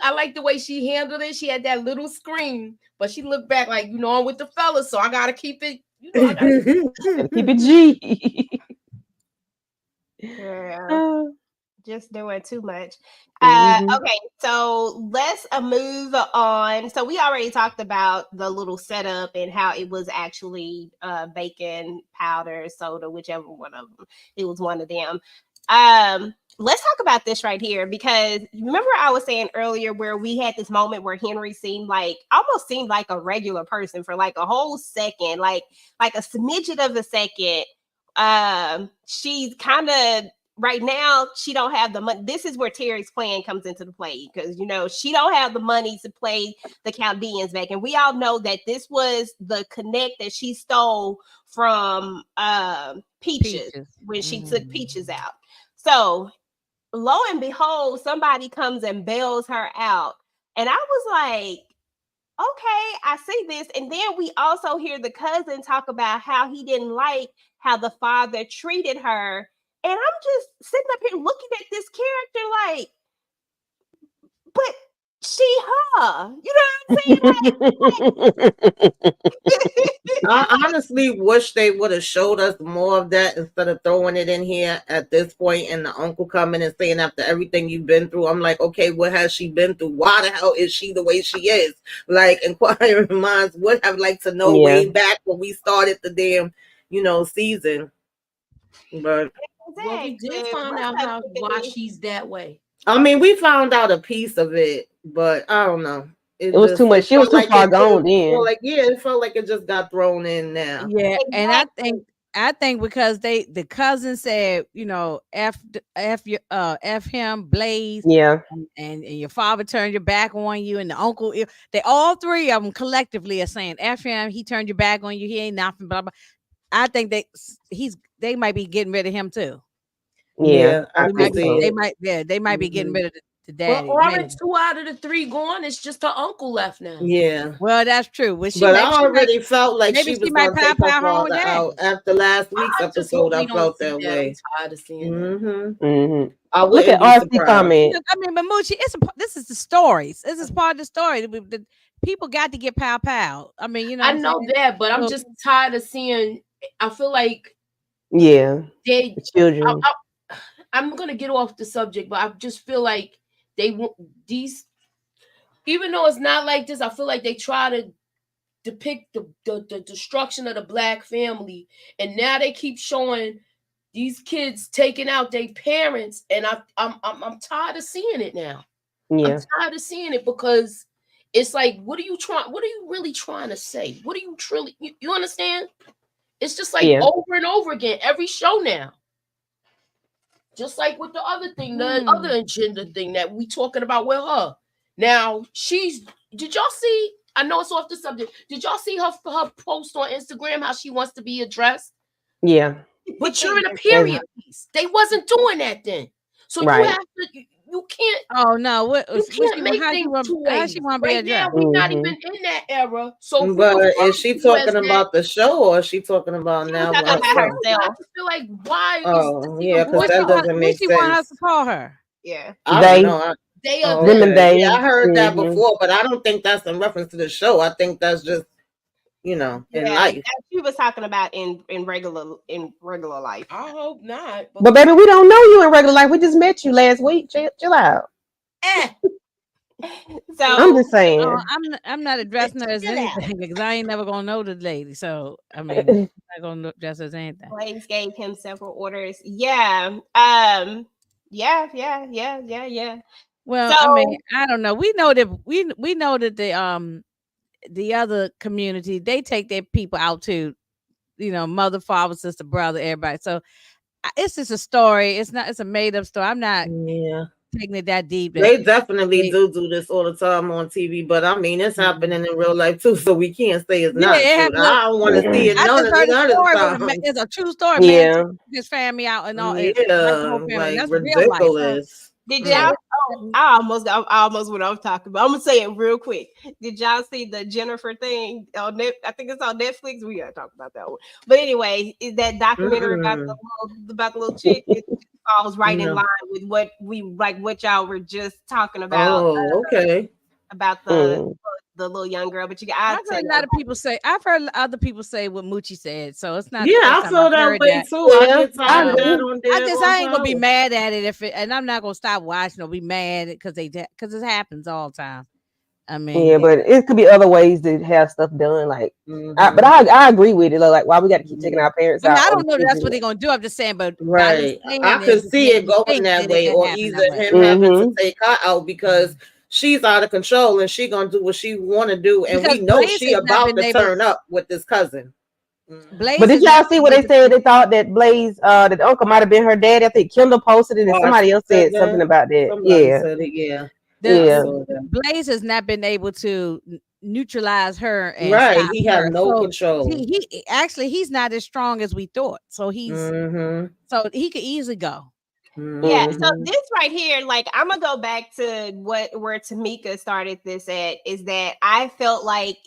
I like the way she handled it. She had that little scream, but she looked back like, I'm with the fellas, so I gotta keep it, I gotta Gotta keep it G. Girl, just doing too much. Mhm. Okay, so let's move on. So we already talked about the little setup and how it was actually bacon powder, soda, whichever one of them. It was one of them. Let's talk about this right here, because remember I was saying earlier where we had this moment where Henry almost seemed like a regular person for like a whole second, like a smidget of a second. She's kind of right now she don't have the money. This is where Terry's plan comes into the play, because she don't have the money to play the Chaldeans back, and we all know that this was the connect that she stole from Peaches when she took Peaches out. So lo and behold, somebody comes and bails her out, and I was like, okay, I see this. And then we also hear the cousin talk about how he didn't like how the father treated her. And I'm just sitting up here looking at this character like, but she her. You know what I'm saying? I honestly wish they would have showed us more of that instead of throwing it in here at this point and the uncle coming and saying after everything you've been through. I'm like, okay, what has she been through? Why the hell is she the way she is? Like, inquiring minds would have liked to know way back when we started the damn, season. But well, we did find out why she's that way. I mean, we found out a piece of it, but I don't know. It was too much. She was too far gone then. It felt like it just got thrown in now. Yeah, and I think because the cousin said, f him, Blaze, Yeah, and your father turned your back on you, and the uncle, they all three of them collectively are saying f him, he turned your back on you, he ain't nothing, blah blah. I think they might be getting rid of him too. yeah. I They might think so. they might be getting rid of the daddy. Well, aren't 2 out of the 3 gone? It's just her uncle left now. Yeah. Well, that's true. But I already felt like she was going to take her father out after last week's episode. I felt that way. I'm tired of seeing Mm-hmm. I look at RC comment. I mean, but Moochie, this is the stories. This is part of the story. The people got to get pow. I mean, I know that, but I'm just tired of seeing. I feel like the children. I'm gonna get off the subject, but I just feel like these, even though it's not like this, I feel like they try to depict the destruction of the Black family, and now they keep showing these kids taking out their parents, and I'm tired of seeing it now. Yeah. I'm tired of seeing it because it's like, what are you really trying to say? What are you truly, you understand? It's just like over and over again, every show now. Just like with the other thing, the other agenda thing that we talking about with her. Now, did y'all see, I know it's off the subject, did y'all see her post on Instagram how she wants to be addressed? Yeah. But you're in a period piece. They wasn't doing that then. So you have to, you can't. Oh no! You can't make things two ways. How she want to be addressed? Now we're not even in that era. So, but is she talking about the show, or is she talking about now? Talking about herself. I feel like why? Oh yeah, because that doesn't make sense. What she want us to call her? Yeah, I don't know. They are them and they. Yeah, I heard that before, but I don't think that's in reference to the show. I think that's just in life. She was talking about in regular life. I hope not. But baby, we don't know you in regular life. We just met you last week. Chill out. So I'm just saying. I'm not addressing her as Chill out. anything because I ain't never gonna know the lady. So I mean, I'm not gonna address her as anything. Blaze gave him several orders. Yeah. Yeah. Well, I mean, So I don't know. We know that the other community, they take their people out to, mother, father, sister, brother, everybody. So it's just a story. It's a made up story. I'm not Yeah. taking it that deep. They definitely do this all the time on TV, but I mean, it's happening in real life too, so we can't say it's not it true. happened. I don't want to see it I none just of heard a story. the time. It's a true story. Man Yeah. took his family out and all. Yeah, Like the whole family. like That's real life. So, ridiculous. did yeah. y'all? Oh, I almost what I'm talking about. I'm gonna say it real quick. Did y'all see the Jennifer thing on Net? I think it's on Netflix. We gotta talk about that one. But anyway, is that documentary about the little chick? It falls right in No. line with what y'all were just talking about. Oh, okay. About the little young girl. But I've heard a lot of people say. I've heard other people say what Moochie said. So it's not. The Yeah, first I time feel I've that heard way that. too. I get I tired of agree. that on there. I ain't gonna be mad at it and I'm not gonna stop watching or be mad because it happens all the time. I mean, Yeah, but it could be other ways to have stuff done. Like, but I agree with it. Like, why we got to keep taking our parents I mean, out? I don't know that's what they're gonna do. I'm just saying, but right, I could see it going that way, or either him having to take her out because she's out of control and she gonna do what she want to do, and because we know Blaze she has not about been to able- turn up with this cousin. Blaze But has did y'all not see been what they able said? to- They thought that Blaze, that the uncle might have been her daddy. I think Kendall posted it, and Oh, somebody else said said something about that. Somebody Yeah, said it, yeah. Blaze has not been able to neutralize her and right. stop He her. had no control. He actually he's not as strong as we thought. So so he could easily go. Yeah, so this right here, like I'm gonna go back to where Tamika started this at, is that I felt like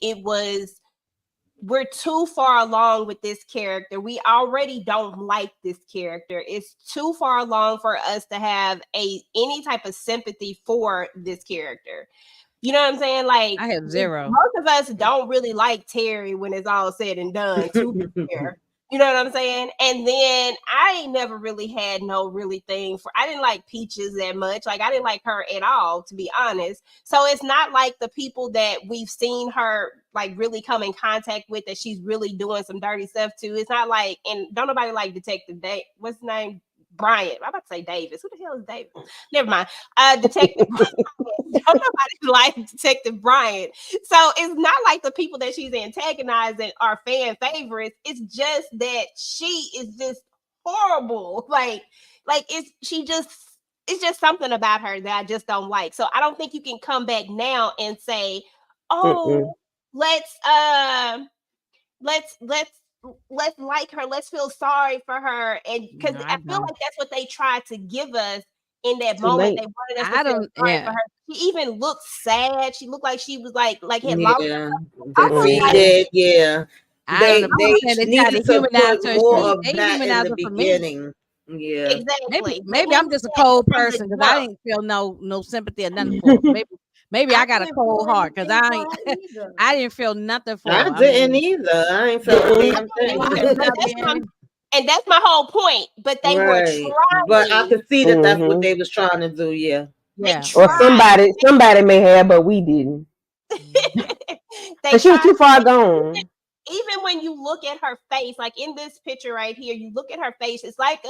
we're too far along with this character. We already don't like this character. It's too far along for us to have any type of sympathy for this character. You know what I'm saying? Like, I have zero. Most of us don't really like Terry when it's all said and done, to be fair. You know what I'm saying? And then I ain't never really had no really thing I didn't like Peaches that much. Like, I didn't like her at all, to be honest. So it's not like the people that we've seen her like really come in contact with that she's really doing some dirty stuff to. It's not like, and don't nobody like Detective what's his name? Bryant. I'm about to say Davis. Who the hell is Davis? Never mind. Detective Bryant. Don't nobody like Detective Bryant. So it's not like the people that she's antagonizing are fan favorites. It's just that she is just horrible. Like it's just something about her that I just don't like. So I don't think you can come back now and say, oh, let's like her, let's feel sorry for her, and because I feel like that's what they tried to give us in that moment. They wanted us to feel sorry for her. She even looked sad. She looked like she was like had lost defeated. Yeah, they needed to put more of that in the beginning. Yeah, exactly. Maybe I'm just a cold person because I didn't feel no sympathy or nothing for her. Maybe I got a cold heart because I didn't feel nothing for her. I didn't either. I ain't felt a damn thing. And that's my whole point. But they were trying. But I could see that that's what they was trying to do. Yeah. Or somebody may have, but we didn't. She was too far gone. Even when you look at her face, like in this picture right here, you look at her face, it's like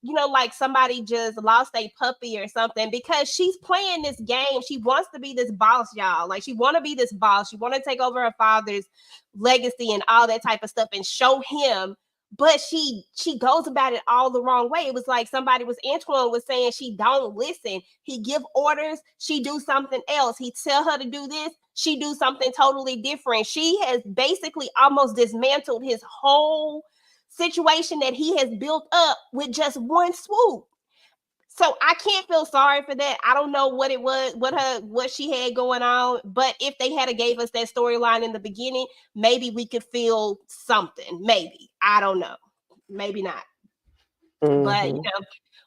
like somebody just lost a puppy or something, because she's playing this game. She wants to be this boss, y'all. Like, she want to be this boss. She want to take over her father's legacy and all that type of stuff and show him. But she goes about it all the wrong way. It was like Antoine was saying, she don't listen. He give orders, she do something else. He tell her to do this, she do something totally different. She has basically almost dismantled his whole situation that he has built up with just one swoop. So I can't feel sorry for that. I don't know what it was, what she had going on. But if they had gave us that storyline in the beginning, maybe we could feel something. Maybe. I don't know. Maybe not. But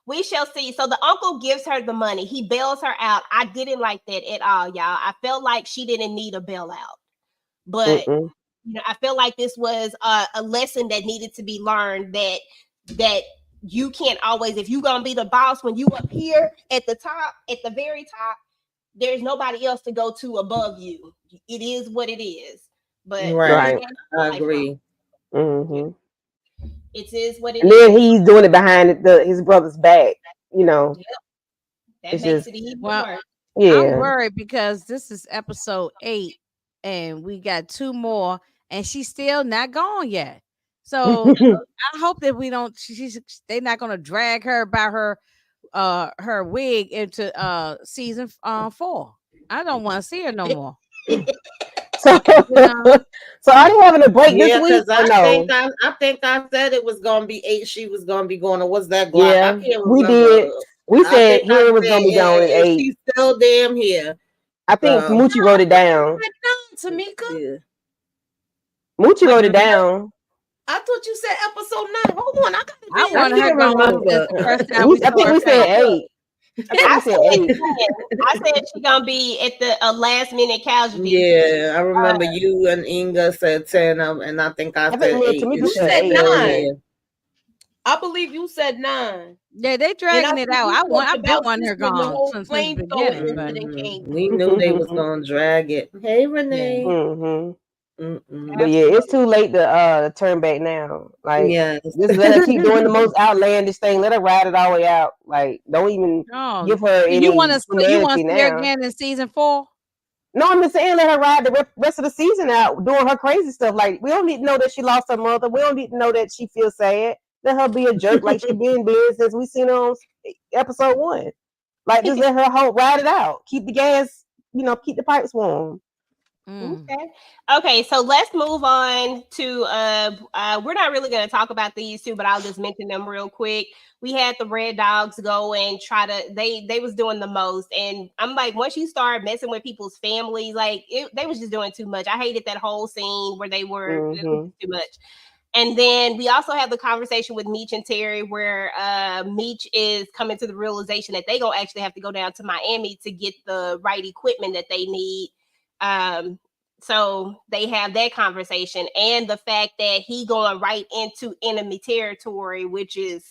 we shall see. So the uncle gives her the money. He bails her out. I didn't like that at all, y'all. I felt like she didn't need a bailout. But I feel like this was a lesson that needed to be learned, that you can't always, if you're gonna be the boss when you up here at the top, at the very top, there's nobody else to go to above you. It is what it is. But Right. I agree. Mm-hmm. it is what it And then is. he's doing it behind his brother's back. You know, Yep. That it's makes just it even Well, worse. I'm yeah. worried because this is episode 8 and we got 2 more and she's still not gone yet. So I hope that we don't they're not gonna drag her by her wig into season 4. I don't want to see her no more. So, You know? so are they having a break this Yeah, week because or no? I think I said it was gonna be 8. She was gonna be going to what's that Glock? I Yeah, can't we remember. did. We I said think I Henry was said, gonna be gone at and 8. she's still damn here. I think So Moochie wrote it down. Tamika, yeah. Moochie wrote it down. I thought you said episode 9. Hold on, I gotta I be. I wanted her can't gone since remember. the first time we I saw think her we said face. 8. I think we I said said 8. 10. I said she's gonna be at the last minute casualty. Yeah, I remember you and Inga said 10, and I think I I think said me and 8. Tamika And You said said she's still 9. here. I believe you said 9. Yeah, they And I dragging it think out. you talked I've been about wanting this her when the gone whole since the flamethrower beginning, but incident came We through. knew they was gonna drag it. Hey, Renee. Mm-hmm. Mm-mm. But yeah, it's too late to turn back now. Like, Yes. just let her keep doing the most outlandish thing. Let her ride it all the way out. Like, don't even no. give her You want any to humanity see her now. again in season 4? No, I'm just saying let her ride the rest of the season out doing her crazy stuff. Like, we don't need to know that she lost her mother. We don't need to know that she feels sad. Let her be a jerk like she been since we seen her on episode 1. Like, just let her ride it out. Keep the gas, keep the pipes warm. Okay, so let's move on to we're not really going to talk about these two, but I'll just mention them real quick. We had the Red Dogs go and try to they was doing the most, and I'm like, once you start messing with people's families, like they was just doing too much. I hated that whole scene where they were it was too much. And then we also have the conversation with Meech and Terry where Meech is coming to the realization that they gonna actually have to go down to Miami to get the right equipment that they need. So they have that conversation, and the fact that he going right into enemy territory, which is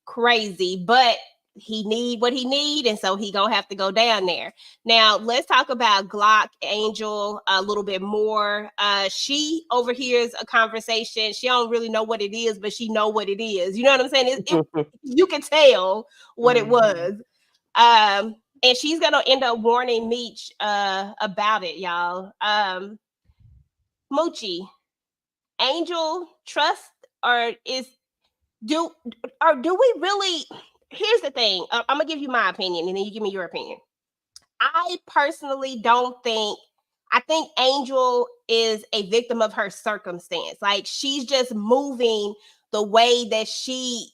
crazy, but he need what he need, and so he gonna have to go down there. Now let's talk about Glock Angel a little bit more. She overhears a conversation. She don't really know what it is, but she know what it is. You know what I'm saying? You can tell what it was. And she's gonna end up warning Meech about it, y'all. Moochie, Angel trust do we really? Here's the thing. I'm gonna give you my opinion, and then you give me your opinion. I personally don't think. I think Angel is a victim of her circumstance. Like she's just moving the way that she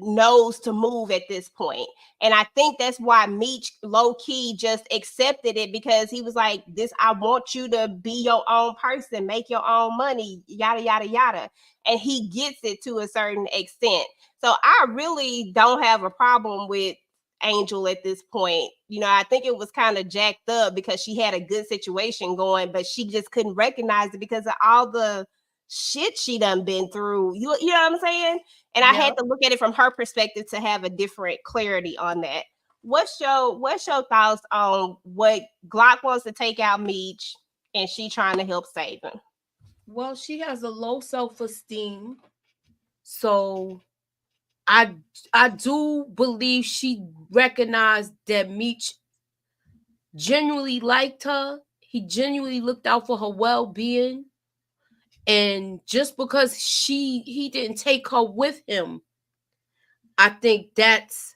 knows to move at this point. And I think that's why Meech low key just accepted it, because he was like, this, I want you to be your own person, make your own money, yada, yada, yada. And he gets it to a certain extent. So I really don't have a problem with Angel at this point. I think it was kind of jacked up because she had a good situation going, but she just couldn't recognize it because of all the shit she done been through. You know what I'm saying? And I had to look at it from her perspective to have a different clarity on that. What's your thoughts on what Glock wants to take out Meech and she trying to help save him? Well, she has a low self-esteem, so I do believe she recognized that Meech genuinely liked her. He genuinely looked out for her well-being. And just because he didn't take her with him, I think that's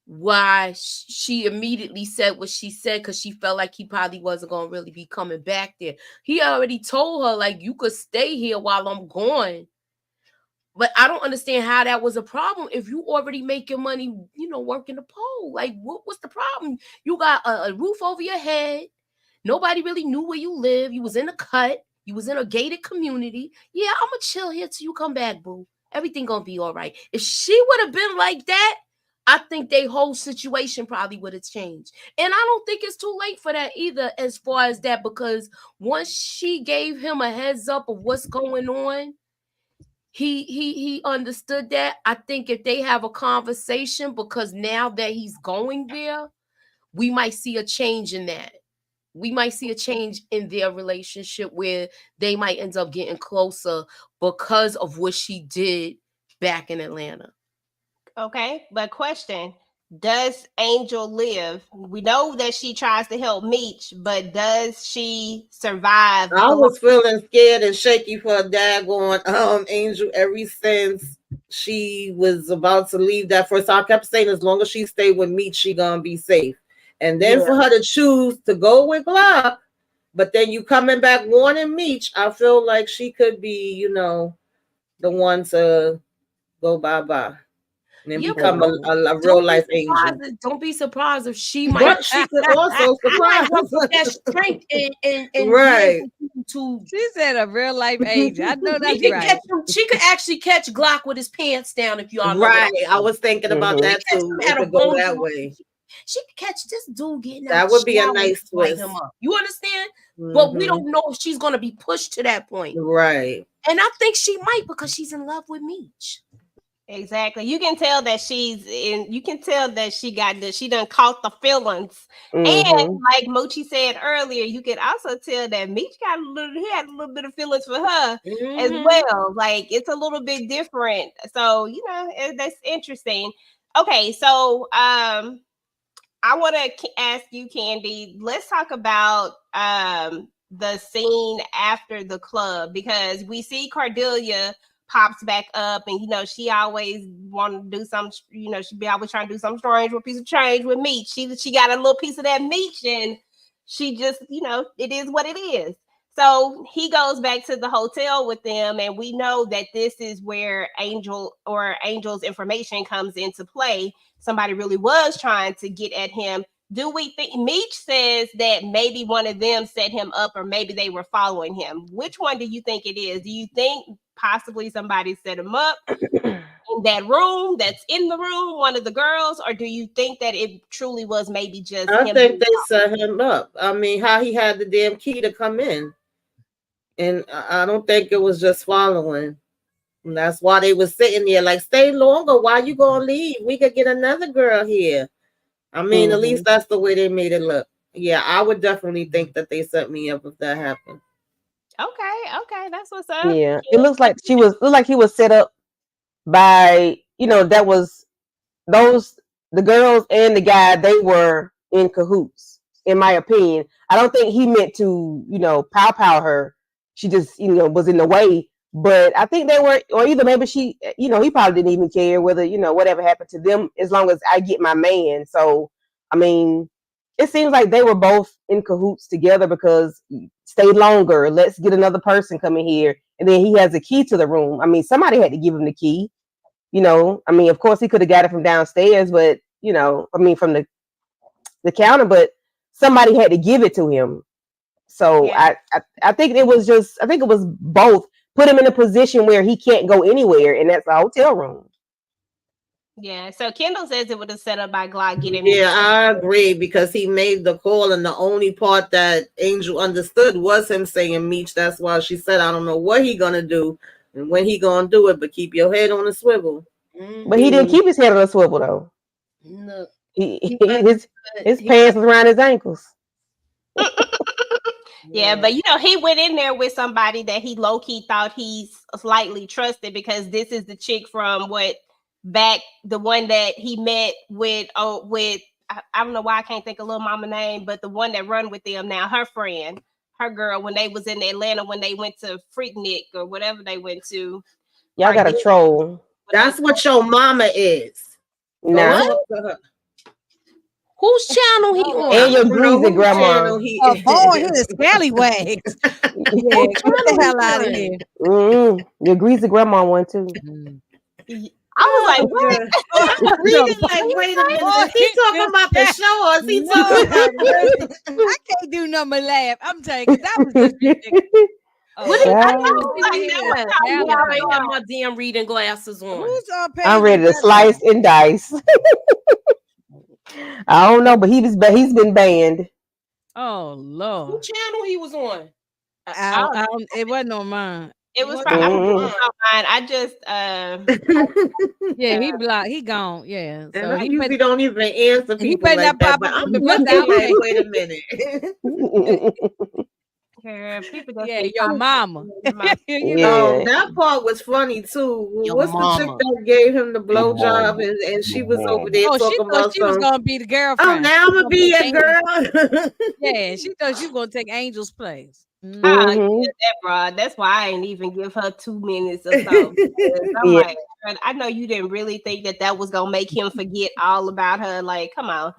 why she immediately said what she said, because she felt like he probably wasn't going to really be coming back there. He already told her, like, you could stay here while I'm gone. But I don't understand how that was a problem if you already making money, working the pole. Like, what's the problem? You got a roof over your head. Nobody really knew where you live. You was in a cut. You was in a gated community. Yeah, I'm going to chill here till you come back, boo. Everything going to be all right. If she would have been like that, I think their whole situation probably would have changed. And I don't think it's too late for that either, as far as that, because once she gave him a heads up of what's going on, he understood that. I think if they have a conversation, because now that he's going there, we might see a change in that. We might see a change in their relationship where they might end up getting closer because of what she did back in Atlanta. Okay, but question: does Angel live? We know that she tries to help Meech, but does she survive? I was feeling scared and shaky for a daggone Angel ever since she was about to leave that first. I kept saying, as long as she stay with Meech, she gonna be safe. And then for her to choose to go with Glock, but then you coming back warning Meech, I feel like she could be, you know, the one to go bye-bye and then become a real life angel. Don't be surprised if she might. But she could also surprise that strength and right. To she said a real life angel. I know that's she right. She could actually catch Glock with his pants down if y'all know. Right. I was thinking about that too. It could go that way. She could catch this dude getting out. That would be a nice twist. Him up. You understand? But we don't know if she's gonna be pushed to that point. Right. And I think she might because she's in love with Meech. Exactly. You can tell that she's in. You can tell that she done caught the feelings. And like Mochi said earlier, you can also tell that Meech he had a little bit of feelings for her as well. Like it's a little bit different. So you know that's interesting. Okay, so I want to ask you, Candy. Let's talk about the scene after the club because we see Cordelia pops back up, and you know she always want to do some. You know she be always trying to do something strange with a piece of change with Meech. She got a little piece of that Meech, and she just it is what it is. So he goes back to the hotel with them, and we know that this is where Angel's information comes into play. Somebody really was trying to get at him. Do we think Meech says that maybe one of them set him up, or maybe they were following him? Which one do you think it is? Do you think possibly somebody set him up in that room that's in the room, one of the girls, or do you think that it truly was maybe just I think they set him up. I mean, how he had the damn key to come in. And I don't think it was just following. And that's why they were sitting there like, stay longer. Why you gonna leave? We could get another girl here. I mean, at least that's the way they made it look. Yeah, I would definitely think that they set me up if that happened. Okay, that's what's up. Yeah, it looks like he was set up by, that was the girls and the guy, they were in cahoots, in my opinion. I don't think he meant to, pow her. She just, was in the way. But I think they were, or either maybe she, he probably didn't even care whether, whatever happened to them, as long as I get my man. So, I mean, it seems like they were both in cahoots together because stay longer. Let's get another person coming here. And then he has a key to the room. I mean, somebody had to give him the key. I mean, of course he could have got it from downstairs, but, from the counter, but somebody had to give it to him. So yeah. I think it was both. Put him in a position where he can't go anywhere, and that's a hotel room. Yeah, so Kendall says it was set up by Glock getting. Yeah, I agree because he made the call, and the only part that Angel understood was him saying Meech. That's why she said, "I don't know what he gonna do and when he gonna do it, but keep your head on a swivel." But he didn't keep his head on a swivel though. No, his pants was around his ankles. Yeah, but he went in there with somebody that he low-key thought he slightly trusted because this is the chick from the one that he met with I don't know why I can't think of little mama name, but the one that run with them now, her friend, her girl, when they was in Atlanta, when they went to Freaknik or whatever they went to. Y'all got a troll. That's what your mama is. No. Whose channel he on? And your greasy grandma. Boy, he's a scallywags. Yeah, get the hell out of here. Your greasy grandma one too. I was like, what? Reading like, wait a minute. Is he talking about the show or is he talking about I can't do no more laugh. I'm telling you, that was just ridiculous. I have my damn reading glasses on. I'm ready to slice and dice. I don't know, but he's been banned. Oh Lord! What channel he was on? It wasn't on mine. It was What fine. I Mhm. don't mind. I just Yeah, he blocked. He gone. Yeah. And So I usually don't even answer he people better like not that, pop but up I'm in Mr. looking like, Outfit. wait a minute. girl, people just Yeah, be your talking mama. about You know. Yeah. That part was funny too. Your What's the chick mama. that gave him the Your blowjob mama. and she Your was over mama. there Oh, she talking thought about she was some, gonna be the oh, girlfriend. now She I'm was gonna gonna be take your Angel. girl. Yeah, she thought she was gonna take Angel's place. ah, yeah, Mhm. that broad. That's why I ain't even give her 2 minutes or so. Because I'm Yeah. like, "Girl, I know you didn't really think that that was gonna make him forget all about her. Like, come on.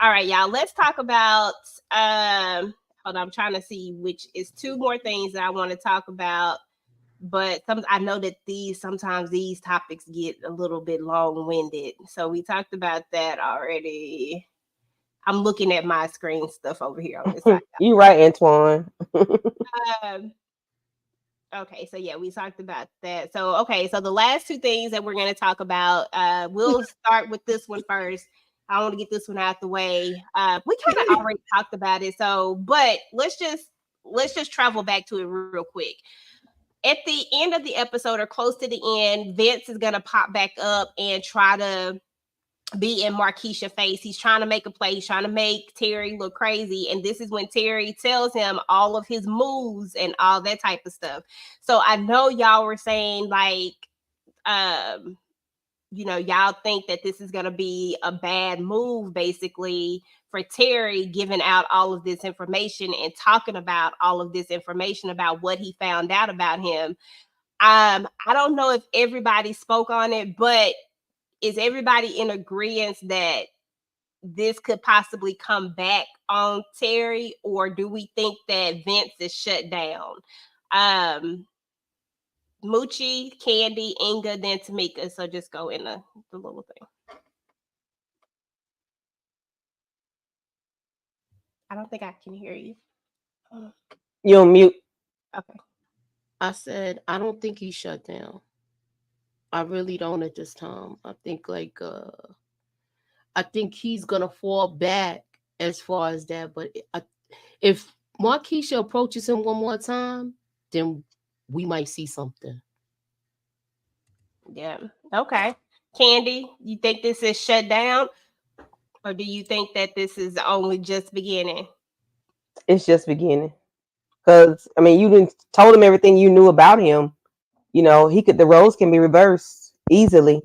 All right, y'all. Let's talk about. Hold on, I'm trying to see which is two more things that I want to talk about. But I know that sometimes these topics get a little bit long winded. So we talked about that already. I'm looking at my screen stuff over here on this side. You right, Antoine. Um, okay, so yeah, we talked about that. So okay, so the last two things that we're going to talk about, we'll start with this one first. I want to get this one out the way. We kind of already talked about it, so but let's just travel back to it real quick. At the end of the episode or close to the end, Vince is gonna pop back up and try to be in Markeisha's face. He's trying to make a play. He's trying to make Terry look crazy. And this is when Terry tells him all of his moves and all that type of stuff. So I know y'all were saying like, y'all think that this is going to be a bad move, basically, for Terry giving out all of this information and talking about all of this information about what he found out about him. I don't know if everybody spoke on it, but is everybody in agreement that this could possibly come back on Terry, or do we think that Vince is shut down? Moochie, Candy, Inga, then Tamika. So just go in the little thing. I don't think I can hear you. You on mute. Okay. I said I don't think he's shut down. I really don't at this time. I think he's gonna fall back as far as that. But if Markeisha approaches him one more time, then we might see something. Yeah. Okay. Candy, you think this is shut down, or do you think that this is only just beginning? It's just beginning. Because I mean, you didn't told him everything you knew about him. You know, the roles can be reversed easily.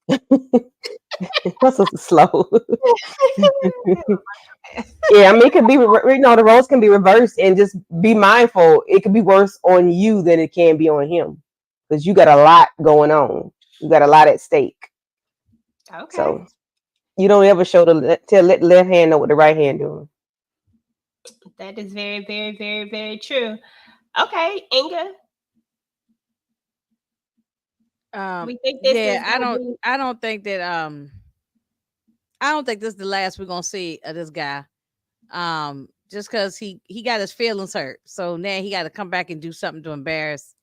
That's so slow. Yeah, I mean, it could be, the roles can be reversed, and just be mindful. It could be worse on you than it can be on him, because you got a lot going on. You got a lot at stake. Okay. So you don't ever show let the left hand know what the right hand doing. That is very, very, very, very true. Okay, Inga. We think this is I gonna be. don't think that I don't think this is the last we're gonna see of this guy. Just because he got his feelings hurt, so now he got to come back and do something to embarrass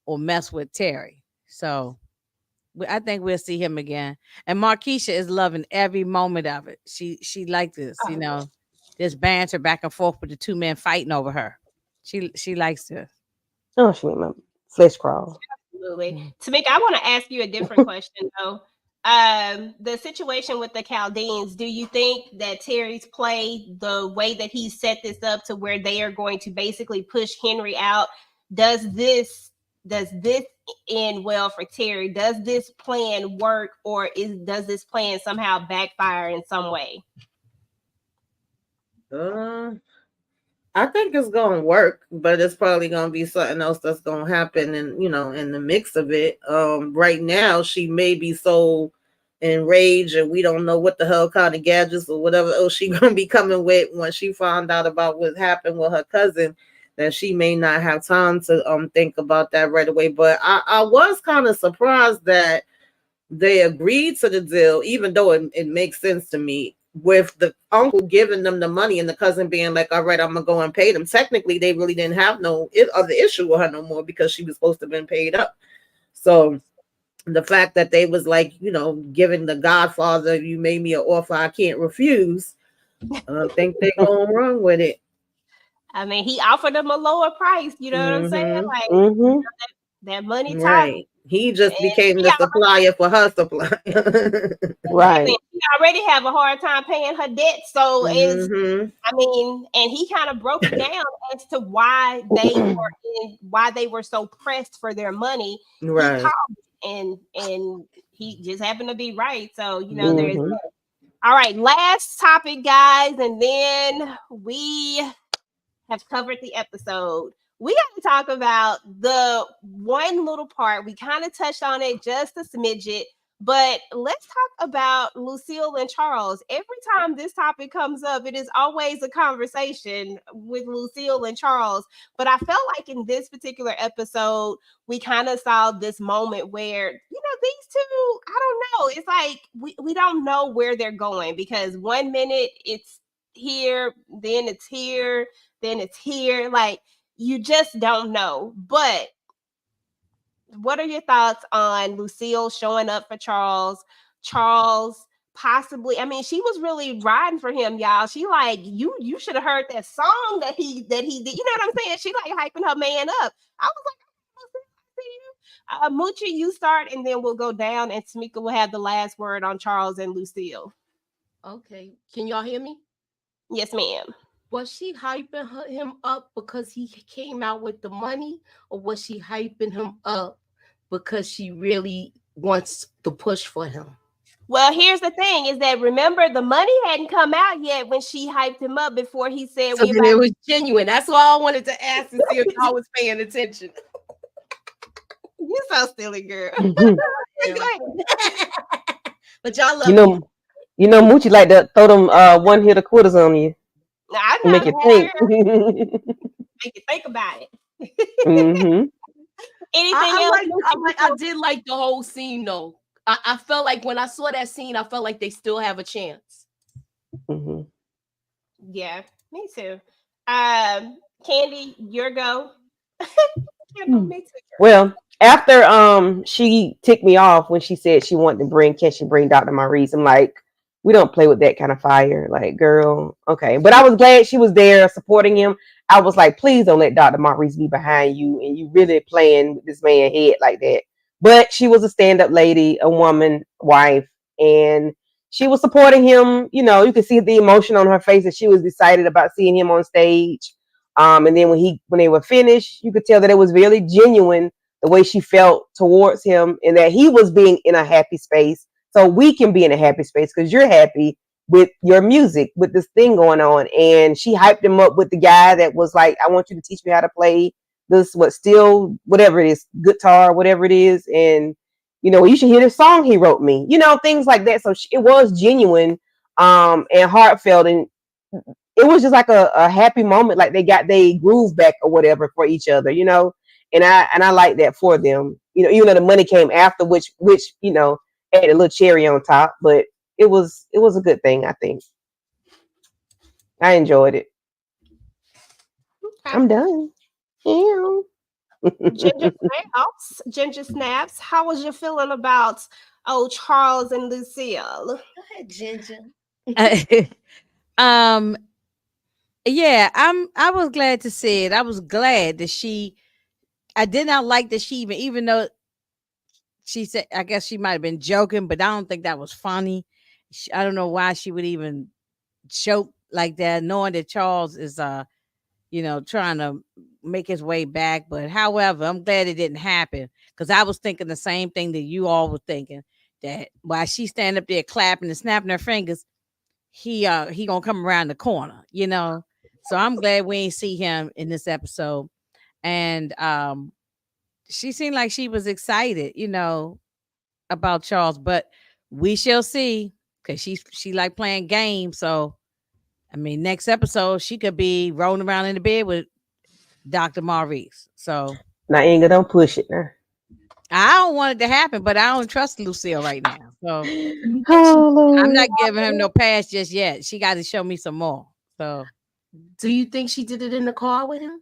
or mess with Terry. So I think we'll see him again. And Markeisha is loving every moment of it. She like this, this banter back and forth with the two men fighting over her. She likes this. Oh, she made my flesh crawl. Absolutely. Tamika, I want to ask you a different question though. The situation with the Chaldeans, do you think that Terry's play, the way that he set this up to where they are going to basically push Henry out, does this end well for Terry? Does this plan work, or does this plan somehow backfire in some way? I think it's gonna work, but it's probably gonna be something else that's gonna happen, and in the mix of it. Right now she may be so enraged, and we don't know what the hell kind of gadgets or whatever else she gonna be coming with when she found out about what happened with her cousin, that she may not have time to think about that right away. But I was kind of surprised that they agreed to the deal, even though it makes sense to me, with the uncle giving them the money and the cousin being like, all right, I'm gonna go and pay them. Technically, they really didn't have no other issue with her no more, because she was supposed to have been paid up. So the fact that they was like, giving the Godfather, you made me an offer I can't refuse, I think they're going wrong with it. I mean, he offered them a lower price. You know what I'm saying? Mm-hmm. Like Mm-hmm. that money talks. Right. He just And became the supplier for her supply. exactly. Right. She already have a hard time paying her debt, so is Mm-hmm. I mean, and he kind of broke it down as to why why they were so pressed for their money. He Right. called and he just happened to be right. So there's Mm-hmm. all right. Last topic, guys, and then we have covered the episode. We got to talk about the one little part. We kind of touched on it just a smidget, but let's talk about Lucille and Charles. Every time this topic comes up, it is always a conversation with Lucille and Charles. But I felt like in this particular episode, we kind of saw this moment where, these two, I don't know. It's like we don't know where they're going because one minute it's here, then it's here, then it's here. Like you just don't know. But what are your thoughts on Lucille showing up for Charles? Charles possibly, I mean, she was really riding for him, y'all. She like, you should have heard that song that he did. You know what I'm saying? She like hyping her man up. I was like, Moochie, you start, and then we'll go down, and Tamika will have the last word on Charles and Lucille. Okay. Can y'all hear me? Yes, ma'am. Was she hyping him up because he came out with the money, or was she hyping him up because she really wants to push for him? Well, here's the thing: is that remember the money hadn't come out yet when she hyped him up before he said So then it was genuine. That's why I wanted to ask and see if y'all was paying attention. You so silly, girl. But y'all love you know, Moochie like to throw them one hitter quitters on you. I To know. make you think. Make you think about it. Mm-hmm. Anything else? I did like the whole scene though. I felt like when I saw that scene, I felt like they still have a chance. Mm-hmm. Yeah, me too. Candy, your go. Me too. Well, after she ticked me off when she said she wanted to can she bring Dr. Maurice? I'm like, we don't play with that kind of fire. Like, girl, okay. But I was glad she was there supporting him. I was like, please don't let Dr. Maurice be behind you and you really playing with this man's head like that. But she was a stand-up lady, a woman, wife, and she was supporting him. You know, you could see the emotion on her face that she was excited about seeing him on stage. And then when they were finished, you could tell that it was really genuine the way she felt towards him and that he was being in a happy space. So we can be in a happy space because you're happy with your music, with this thing going on. And she hyped him up with the guy that was like, I want you to teach me how to play this, whatever it is, guitar, whatever it is. And, you should hear the song he wrote me, things like that. So it was genuine and heartfelt. And it was just like a happy moment. Like they groove back or whatever for each other, and I like that for them, even though the money came after, which, added a little cherry on top, but it was a good thing. I think I enjoyed it. Okay. I'm done. Ew. Ginger Snaps. How was your feeling about Charles and Lucille? Go ahead, Ginger. Yeah, I was glad to see it. I was glad that I did not like that even though she said, I guess she might have been joking, but I don't think that was funny. I don't know why she would even joke like that, knowing that Charles is trying to make his way back. But however, I'm glad it didn't happen because I was thinking the same thing that you all were thinking, that while she stand up there clapping and snapping her fingers, he gonna come around the corner, So I'm glad we ain't see him in this episode. And she seemed like she was excited, about Charles, but we shall see, because she like playing games. So I mean, next episode she could be rolling around in the bed with Dr. Maurice. So Now, Inga, don't push it now. I don't want it to happen, but I don't trust Lucille right now. So Oh, Lord. I'm not giving him no pass just yet. She got to show me some more. So do you think she did it in the car with him?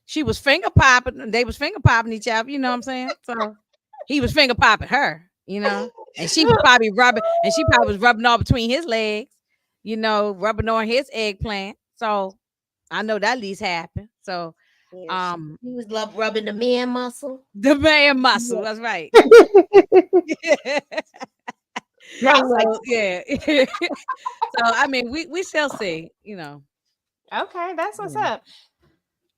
She was finger popping. They was finger popping each other. You know what I'm saying? So he was finger popping her, and she was probably rubbing, and she probably was rubbing all between his legs, rubbing on his eggplant. So I know that at least happened. So Yeah, He was love rubbing the man muscle. the man muscle. That's right. that's like So yeah. So I mean, we shall see. Okay, that's what's Yeah. up.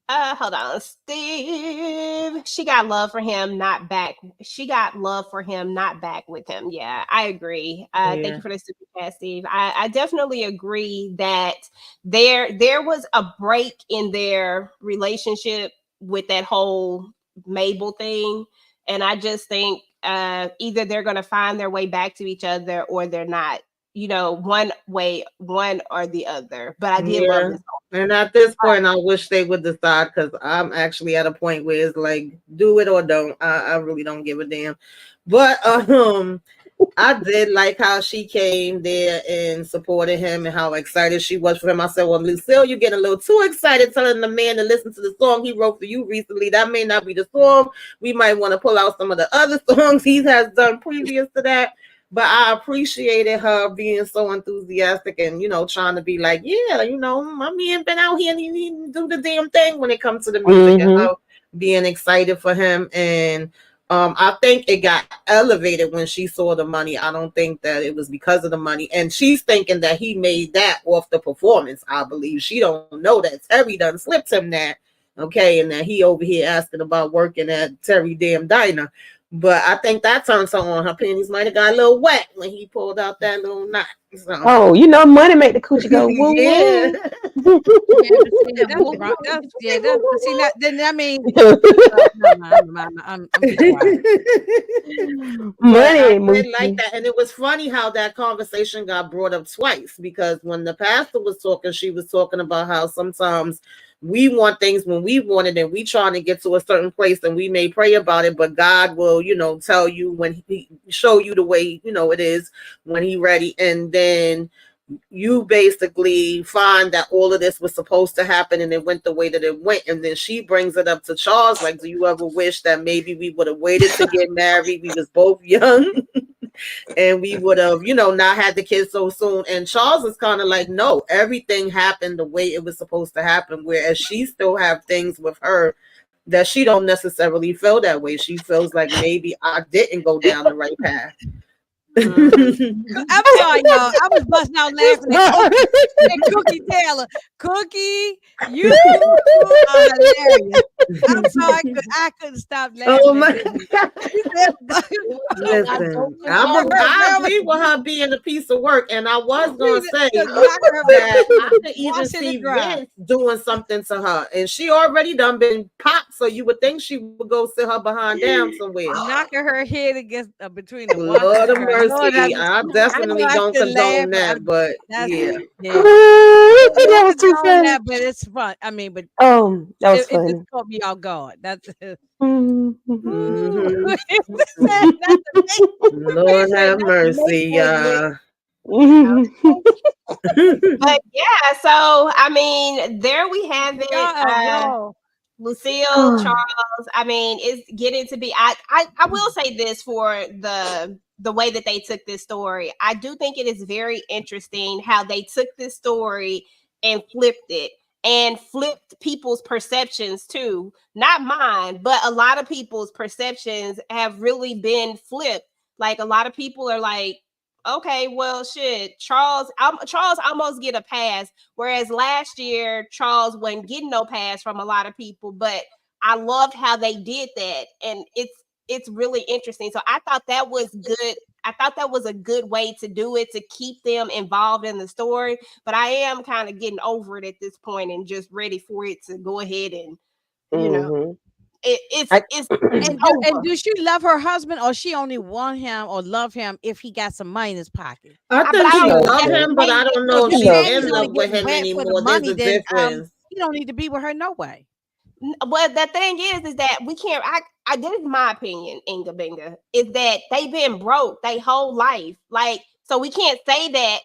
Hold on, Steve. She got love for him, not back. She got love for him, not back with him. Yeah, I agree. Thank Yeah. you for the super chat, Steve. I definitely agree that there was a break in their relationship with that whole Mabel thing, and I just think either they're gonna find their way back to each other or they're not. One way, one or the other. But I did love Yeah. this. And at this point, I wish they would decide because I'm actually at a point where it's like, do it or don't. I really don't give a damn. But I did like how she came there and supported him and how excited she was for him. I said, well, Lucille, you're getting a little too excited telling the man to listen to the song he wrote for you recently. That may not be the song. We might want to pull out some of the other songs he has done previous to that. But I appreciated her being so enthusiastic and, trying to be like, yeah, my man been out here and he didn't do the damn thing when it comes to the music and her being excited for him. And I think it got elevated when she saw the money. I don't think that it was because of the money. And she's thinking that he made that off the performance, I believe. She don't know that Terry done slipped him that. Okay, and that he over here asking about working at Terry damn diner. But I think that turned something on. Her panties might have got a little wet when he pulled out that little knot. So. oh, money make the coochie go woo yeah. woo. Yeah, that's wrong. See that. Then I mean, no, I'm be quiet. Money I ain't did like Moochie. that. And it was funny how that conversation got brought up twice because when the pastor was talking, she was talking about how sometimes we want things when we want it and we trying to get to a certain place and we may pray about it, but God will, tell you when he show you the way, it is when he ready. And then you basically find that all of this was supposed to happen and it went the way that it went. And then she brings it up to Charles, like, do you ever wish that maybe we would have waited to get married? We was both young and we would have, not had the kids so soon. And Charles is kind of like, no, everything happened the way it was supposed to happen. Whereas she still have things with her that she don't necessarily feel that way. She feels like maybe I didn't go down the right path. I'm sorry, y'all. I was busting out laughing at Cookie Taylor. Cookie, you are hilarious. I'm sorry, I couldn't stop laughing. Oh my God. Listen, I agree with her being a piece of work, and I was gonna say that I could even see Vince doing something to her, and she already done been popped, so you would think she would go sit her behind down somewhere. Knocking her head against between the Lord of mercy, I definitely don't condone that, but yeah. That was too funny. That, but it's fun. I mean, but that was it funny. just caught me off guard. That's Mm-hmm. Lord have mercy, y'all. But yeah, so I mean, there we have it. Lucille, Charles. I mean, it's getting to be. I will say this for the way that they took this story. I do think it is very interesting how they took this story and flipped it. And flipped people's perceptions too. Not mine, but a lot of people's perceptions have really been flipped. Like a lot of people are like, okay, well, shit, Charles almost get a pass. Whereas last year, Charles wasn't getting no pass from a lot of people. But I loved how they did that. And it's really interesting. So I thought that was good. I thought that was a good way to do it, to keep them involved in the story. But I am kind of getting over it at this point and just ready for it to go ahead and, it's and do she love her husband, or she only want him or love him if he got some money in his pocket? I think she love him, but I don't know if she's in love with him anymore. There's a difference. He don't need to be with her no way. Well, the thing is that we can't. I this is my opinion, Inga Binga, is that they've been broke their whole life. Like, so we can't say that.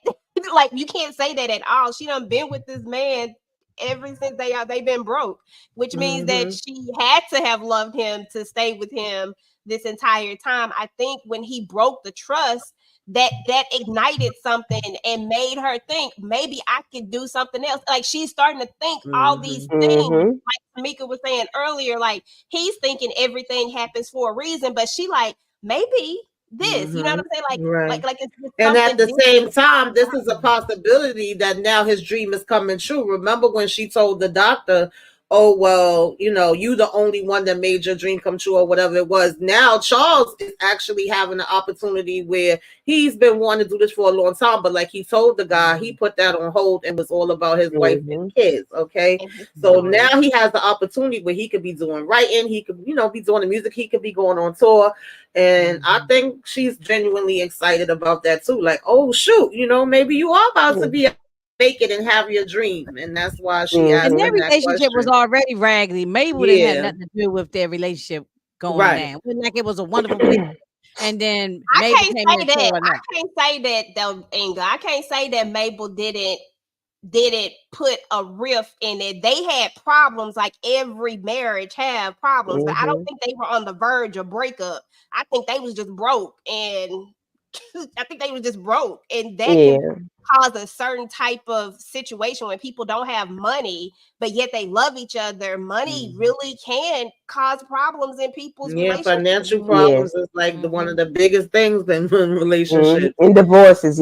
Like, you can't say that at all. She done been with this man ever since they've been broke, which means that she had to have loved him to stay with him this entire time. I think when he broke the trust, that ignited something and made her think maybe I could do something else. Like she's starting to think all these things. Like Tamika was saying earlier, like he's thinking everything happens for a reason, but she like maybe this, you know what I'm saying? Like, right. like it's just And at the different. same time, this is a possibility that now his dream is coming true. Remember when she told the doctor, oh, well, you know, you the only one that made your dream come true or whatever it was. Now Charles is actually having an opportunity where he's been wanting to do this for a long time, but like he told the guy, he put that on hold and was all about his wife and kids, okay? So now he has the opportunity where he could be doing writing, he could, you know, be doing the music, he could be going on tour. And I think she's genuinely excited about that too. Like, oh shoot, you know, maybe you are about to be make it and have your dream, and that's why she asked And him their that relationship was question. already raggedy. Mabel didn't have nothing to do with their relationship going down. It wasn't like it was a wonderful relationship. And then Mabel came in and tore it up. I can't say that though, Inga. I can't say that Mabel didn't put a rift in it. They had problems, like every marriage have problems, but I don't think they were on the verge of breakup. I think they was just broke, and I think they was just broke, and that can cause a certain type of situation when people don't have money, but yet they love each other. Money really can cause problems in people's relationships. Financial problems is like one of the biggest things in relationships. In divorces,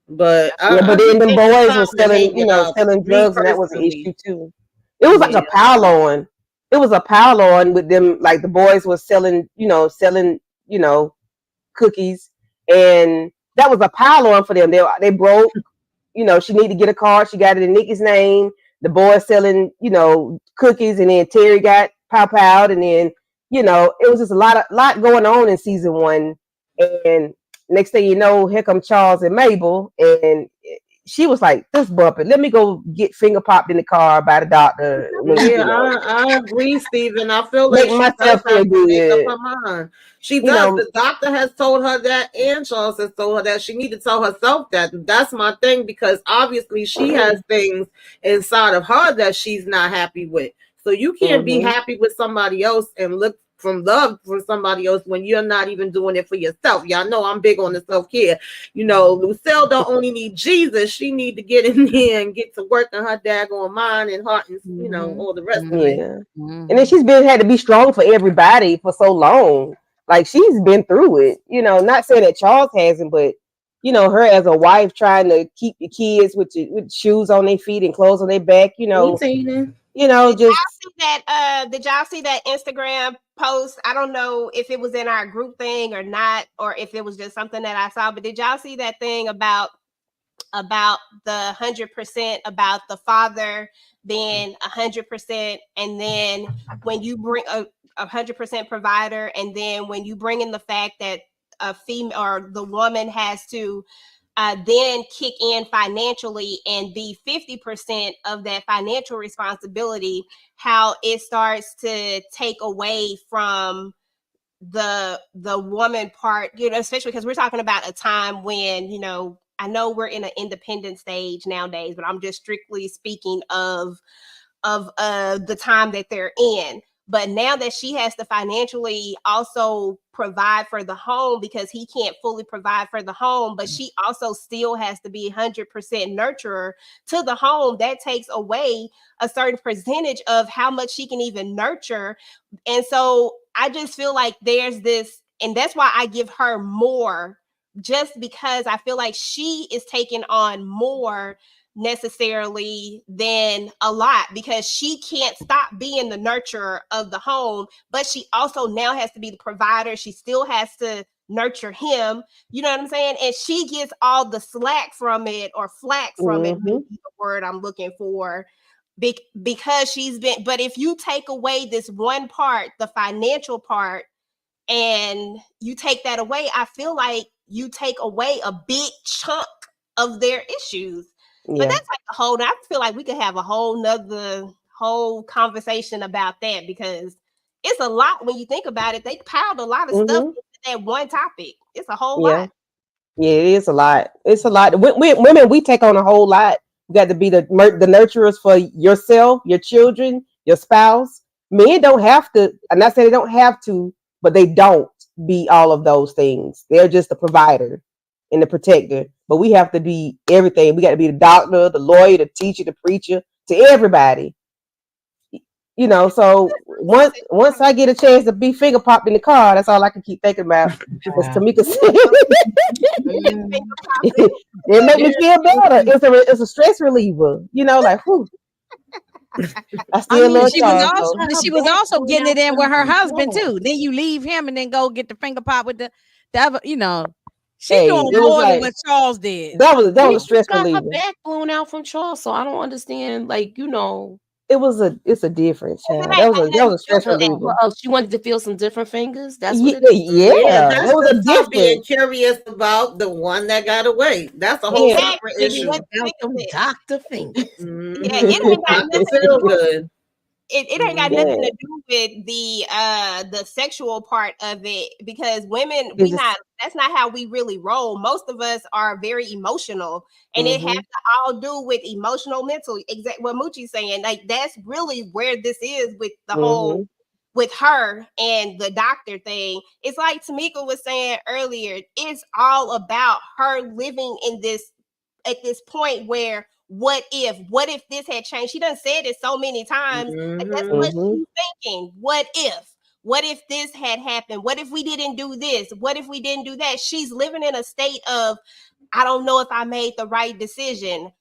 But but then the boys were selling, you know, selling drugs, and that was an issue too. It was like a pile on. It was a pile on with them. Like the boys were selling, you know, cookies, and that was a pile on for them. They broke. You know, she needed to get a car. She got it in Nikki's name. The boy selling, you know, cookies, and then Terry got out, and then, you know, it was just a lot going on in season 1. And next thing you know, here come Charles and Mabel, and she was like, "This bump it. Let me go get finger popped in the car by the doctor." I agree, Stephen. I feel like make myself feel good. She does. The doctor has told her that, and Charles has told her that. She need to tell herself that. That's my thing, because obviously she has things inside of her that she's not happy with. So you can't be happy with somebody else and look from love for somebody else when you're not even doing it for yourself. Y'all know I'm big on the self-care. You know, Lucille don't only need Jesus, she need to get in there and get to work on her daggone mind and heart, and you know, all the rest of it. And then she's had to be strong for everybody for so long. Like, she's been through it, you know. Not saying that Charles hasn't, but you know, her as a wife trying to keep the kids with shoes on their feet and clothes on their back, you know. You know, did y'all see that Instagram post? I don't know if it was in our group thing or not, or if it was just something that I saw, but did y'all see that thing about the 100%, about the father being 100%, and then when you bring a 100% provider, and then when you bring in the fact that a female or the woman has to then kick in financially and be 50% of that financial responsibility, how it starts to take away from the woman part, you know, especially because we're talking about a time when, you know, I know we're in an independent stage nowadays, but I'm just strictly speaking of the time that they're in. But now that she has to financially also provide for the home, because he can't fully provide for the home, but she also still has to be 100% nurturer to the home, that takes away a certain percentage of how much she can even nurture. And so I just feel like there's this, and that's why I give her more, just because I feel like she is taking on more necessarily than a lot, because she can't stop being the nurturer of the home, but she also now has to be the provider. She still has to nurture him, you know what I'm saying? And she gets all the slack from it, or flack from it, maybe the word I'm looking for, because she's been. But if you take away this one part, the financial part, and you take that away, I feel like you take away a big chunk of their issues. But that's like a whole, I feel like we could have a whole nother conversation about that, because it's a lot when you think about it. They piled a lot of stuff into that one topic. It's a whole lot. Yeah, it is a lot. It's a lot. Women, we take on a whole lot. You got to be the nurturers for yourself, your children, your spouse. Men don't have to. I'm not saying they don't have to, but they don't. be all of those things. They're just the provider and the protector. But we have to be everything. We got to be the doctor, the lawyer, the teacher, the preacher, to everybody. You know, so once I get a chance to be finger popped in the car, that's all I can keep thinking about. Because Tamika said it made me feel better. It's a stress reliever. You know, like whew. I still love she was Charles. also getting it in with her husband too. Then you leave him and then go get the finger pop with the other, you know. She doing more than what Charles did. That was a stress reliever. Got her back blown out from Charles, so I don't understand. Like, you know, it's a difference, child. That was a stress reliever. She wanted to feel some different fingers. That's what it is. Yeah, that's that was a difference. Being curious about the one that got away. That's a whole separate issue. Dr. Fingers. Yeah, it ain't got nothing feel good. It ain't got nothing to do with the sexual part of it, because women, that's not how we really roll. Most of us are very emotional, and it has to all do with emotional, mental. Exactly what Moochie's saying. Like, that's really where this is with the whole with her and the doctor thing. It's like Tamika was saying earlier, it's all about her living in this at this point where what if this had changed? She done said it so many times. Like, that's what she's thinking. What if this had happened? What if we didn't do this? What if we didn't do that? She's living in a state of, I don't know if I made the right decision.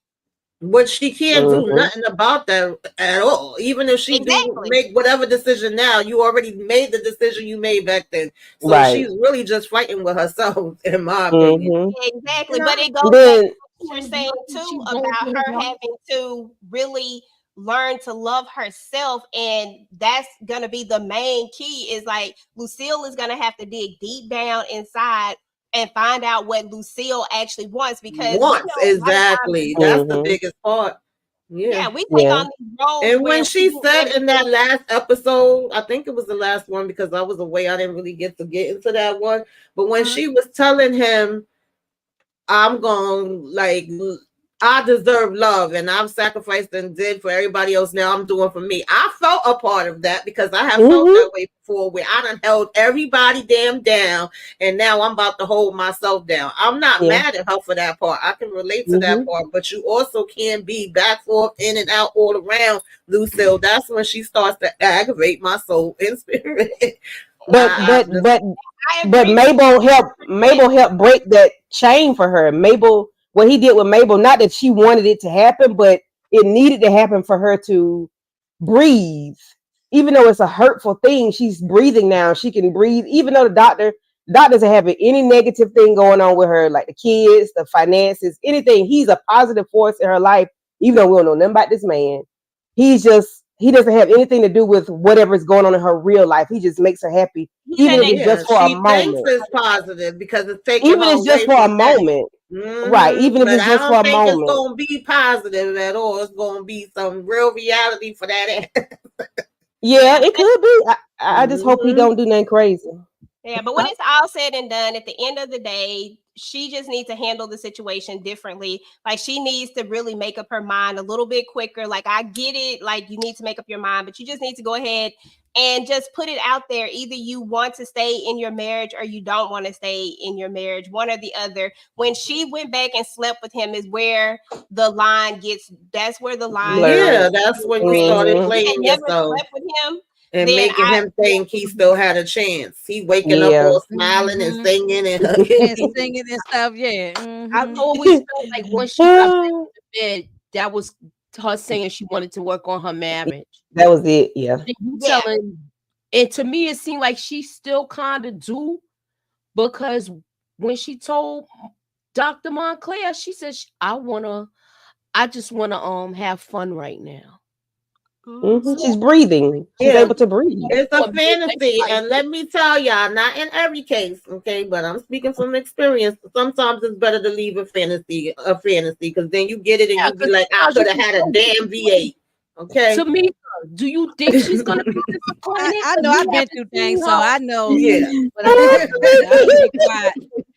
But she can't do nothing about that at all. Even if she do make whatever decision now, you already made the decision you made back then. So she's really just fighting with herself, in my opinion. Exactly. But it goes back to what you're saying too about her having to really learn to love herself, and that's gonna be the main key. Is like, Lucille is gonna have to dig deep down inside and find out what Lucille actually wants, because exactly that's the biggest part. Yeah, we take on these roles. And when she said in that last episode, I think it was the last one because I was away, I didn't really get into that one. But when she was telling him, I'm going, like, I deserve love and I've sacrificed and did for everybody else, now I'm doing for me. I felt a part of that because I have felt that way before, where I done held everybody damn down and now I'm about to hold myself down. I'm not mad at her for that part. I can relate to that part, but you also can be back, forth, in and out, all around, Lucille. That's when she starts to aggravate my soul and spirit. But Mabel helped break that chain for her. Mabel, what he did with Mabel, not that she wanted it to happen, but it needed to happen for her to breathe. Even though it's a hurtful thing, she's breathing now. She can breathe, even though the doctor doesn't have any negative thing going on with her, like the kids, the finances, anything. He's a positive force in her life, even though we don't know nothing about this man. He doesn't have anything to do with whatever's going on in her real life. He just makes her happy, even if it's just for a moment. It's positive because it's taking even if it's just for a moment. Right, even if it's just for a moment. I don't think it's going to be positive at all. It's going to be some real reality for that. Yeah, it could be. I just hope he don't do nothing crazy. Yeah, but when it's all said and done, at the end of the day, she just needs to handle the situation differently. Like, she needs to really make up her mind a little bit quicker. Like, I get it. Like, you need to make up your mind, but you just need to go ahead and just put it out there. Either you want to stay in your marriage or you don't want to stay in your marriage, one or the other. When she went back and slept with him is where the line that's where the line. Yeah, that's when you started playing yourself. Slept with him. And making him think he still had a chance. He waking up all smiling and singing and singing and stuff. Yeah, I always felt like when she got back to bed, that was her saying she wanted to work on her marriage. That was it. Yeah. And to me, it seemed like she still kind of do, because when she told Dr. Montclair, she said, I just wanna have fun right now. She's breathing. She's able to breathe. It's a fantasy, and let me tell y'all, not in every case, okay, but I'm speaking from experience. Sometimes it's better to leave a fantasy, because then you get it and you be like, I could have had a damn V8. Okay. Tamika, do you think she's gonna be disappointed? I know I've been through things, so I know. Yeah. But I be quiet.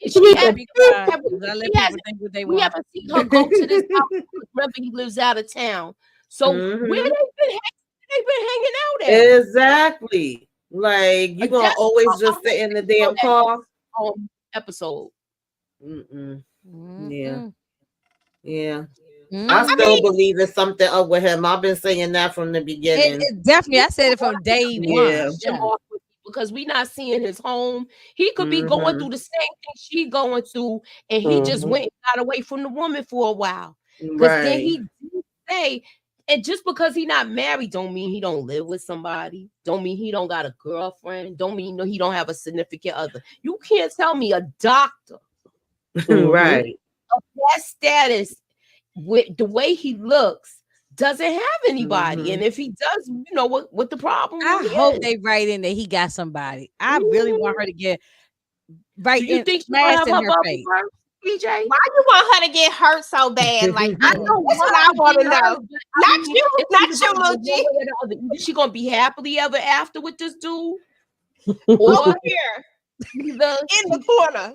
She can't be quiet. We haven't seen her go to this house. Remember, he lives out of town. So where they've been hanging out at? Exactly. Like you gonna always just sit in the damn car. Episode. Mm-mm. Mm-mm. Yeah. Mm-mm. I still believe there's something up with him. I've been saying that from the beginning. It definitely, I said it from day one. Yeah. Because we not seeing his home. He could be going through the same thing she going through, and he just went and got away from the woman for a while. Because then he did say, and just because he not married don't mean he don't live with somebody. Don't mean he don't got a girlfriend. Don't mean he don't have a significant other. You can't tell me a doctor, right, of that status, with the way he looks, doesn't have anybody. And if he does, you know what the problem I really hope is. they write in that he got somebody. I really want her to get right. Do you in, think she's gonna have in her her bubble face. burst, PJ? Why you want her to get hurt so bad? Like I know that's what I want to know. Not you, Moochie. Is she gonna be happily ever after with this dude? Over here Either in the corner.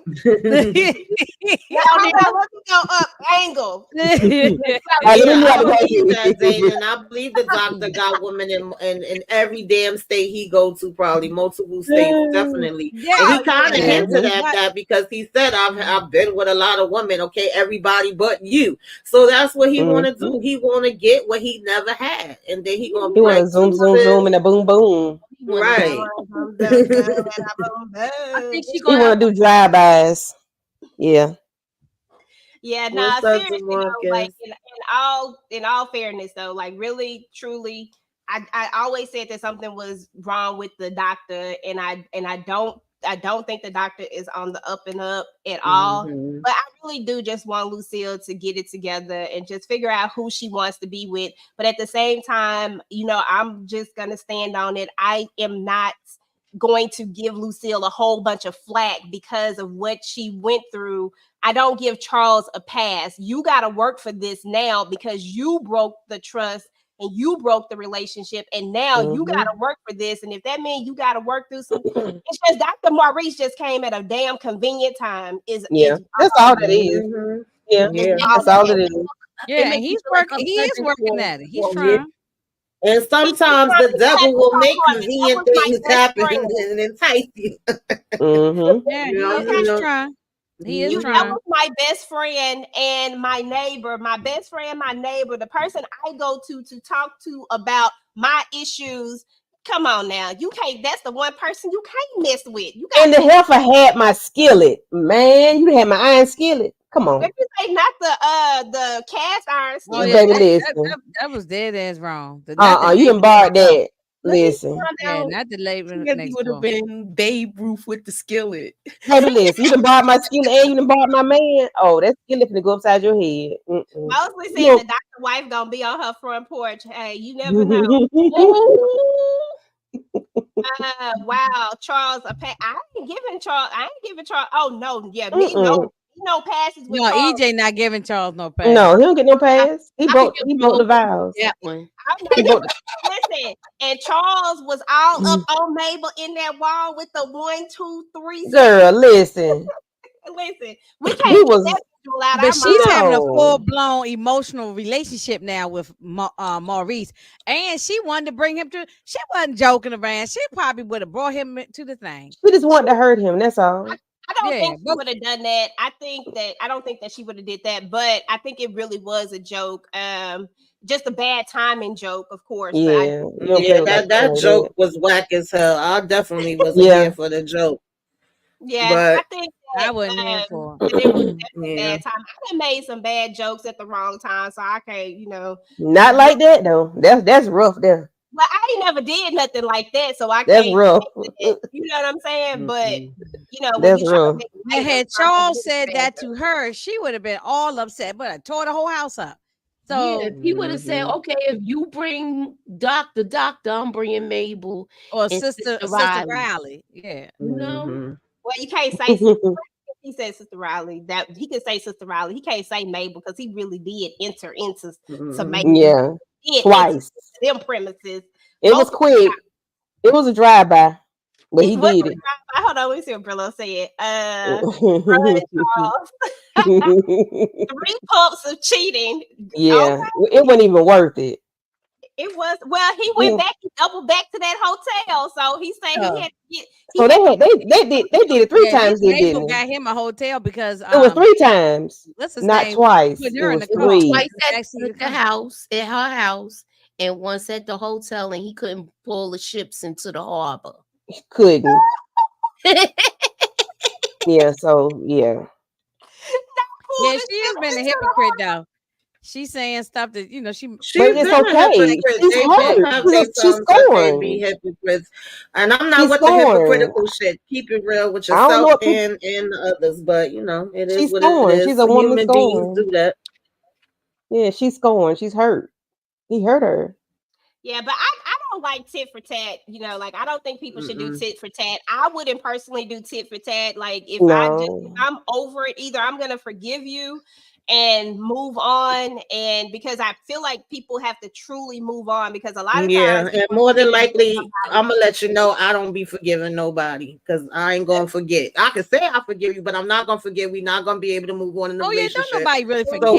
Now, let me go up angle. I believe the doctor got women in every damn state he go to, probably multiple states, definitely. Yeah, and he kind of hinted at that because he said, I've been with a lot of women, okay, everybody but you. So that's what he want to do. He want to get what he never had, and then he want to zoom, and a boom, boom. Right. I think she gonna want to do drive-bys. Yeah. Yeah, nah, seriously though, like in all fairness though, like really, truly, I always said that something was wrong with the doctor, and I don't think the doctor is on the up and up at all. But I really do just want Lucille to get it together and just figure out who she wants to be with. But at the same time, you know, I'm just gonna stand on it. I am not going to give Lucille a whole bunch of flack because of what she went through. I don't give Charles a pass. You got to work for this now because you broke the trust and you broke the relationship, and now you got to work for this. And if that means you got to work through some, it's just Dr. Maurice just came at a damn convenient time. That's all that is. Yeah, that's all it is. Yeah, and he's working. He is working at it. He's trying. And sometimes the devil will make convenient things happen and entice you. Yeah, he's trying. He is trying. That was my best friend and my neighbor. My best friend, my neighbor, the person I go to talk to about my issues. Come on now, you can't. That's the one person you can't mess with. You and the heifer had my skillet, man. You had my iron skillet. Come on. If you say not the cast iron skillet, baby, that was dead ass wrong. You done borrowed that. Listen, not the labor. Next would have been Babe Ruth with the skillet. Baby, listen, you done borrowed my skillet and you done borrowed my man. Oh, that skillet finna go upside your head. Mostly saying the doctor wife gonna be on her front porch. Hey, you never know. Wow, Charles. I ain't giving Charles. Oh no, yeah, me no passes with Charles. EJ not giving Charles no pass. No, he don't get no pass. He broke the vows. That one. Listen, and Charles was all up on Mabel in that wall with the 1, 2, 3. Girl, listen. Listen, we can't get that visual out. But she's having a full-blown emotional relationship now with Maurice, and she wanted to bring him to. She wasn't joking around. She probably would have brought him to the thing. She just wanted to hurt him. That's all. I don't think she would have done that. I don't think that she would have did that, but I think it really was a joke. Just a bad timing joke, of course. Yeah, that joke was whack as hell. I definitely wasn't here for the joke. Yeah, but I think that, I wasn't here for it. It was a bad time. I done made some bad jokes at the wrong time, so I can't, Not like that though. That's rough there. Well, I ain't never did nothing like that, so I that's can't. Rough. You know what I'm saying? But that's rough. And had Charles said that to her, she would have been all upset, but I tore the whole house up. So if he would have said, "Okay, if you bring doctor, I'm bringing Mabel or sister Riley." Yeah, Well, you can't say. He said Sister Riley. That he could say Sister Riley. He can't say Mabel because he really did enter into some Mabel. Yeah, twice. Them premises. It was quick. It was a drive-by, but he did it. Hold on, let me see what Brillo said. Charles. 3 pumps of cheating. Yeah, it wasn't even worth it. It was well. He went back. He doubled back to that hotel. So he said he had to get. So they did it 3 times. His They did label it. got him a hotel because It was 3 times, what's his not name? twice. Put It her in was the car. three. Twice at Backseat of the house, at her house, and once at the hotel, and he couldn't pull the ships into the harbor. Couldn't. Yeah. So yeah. Yeah, she has been a hypocrite though. She's saying stuff that But it's okay. She's hurt. She's Be scorned. hypocrites, and I'm not She's with the scorned. hypocritical shit. Keep it real with I don't know yourself what people. and the others, but it is She's what it scorned. is. She's a woman Human beings scorned. do that. Yeah, she's scorned. She's hurt. He hurt her. Yeah, but I don't like tit for tat. Like I don't think people should do tit for tat. I wouldn't personally do tit for tat. Like if I'm over it, either I'm gonna forgive you and move on, and because I feel like people have to truly move on, because a lot of times, and more than likely, I'm gonna let you know I don't be forgiving nobody because I ain't gonna forget. I can say I forgive you, but I'm not gonna forget. We're not gonna be able to move on in the relationship. Don't nobody really forget. So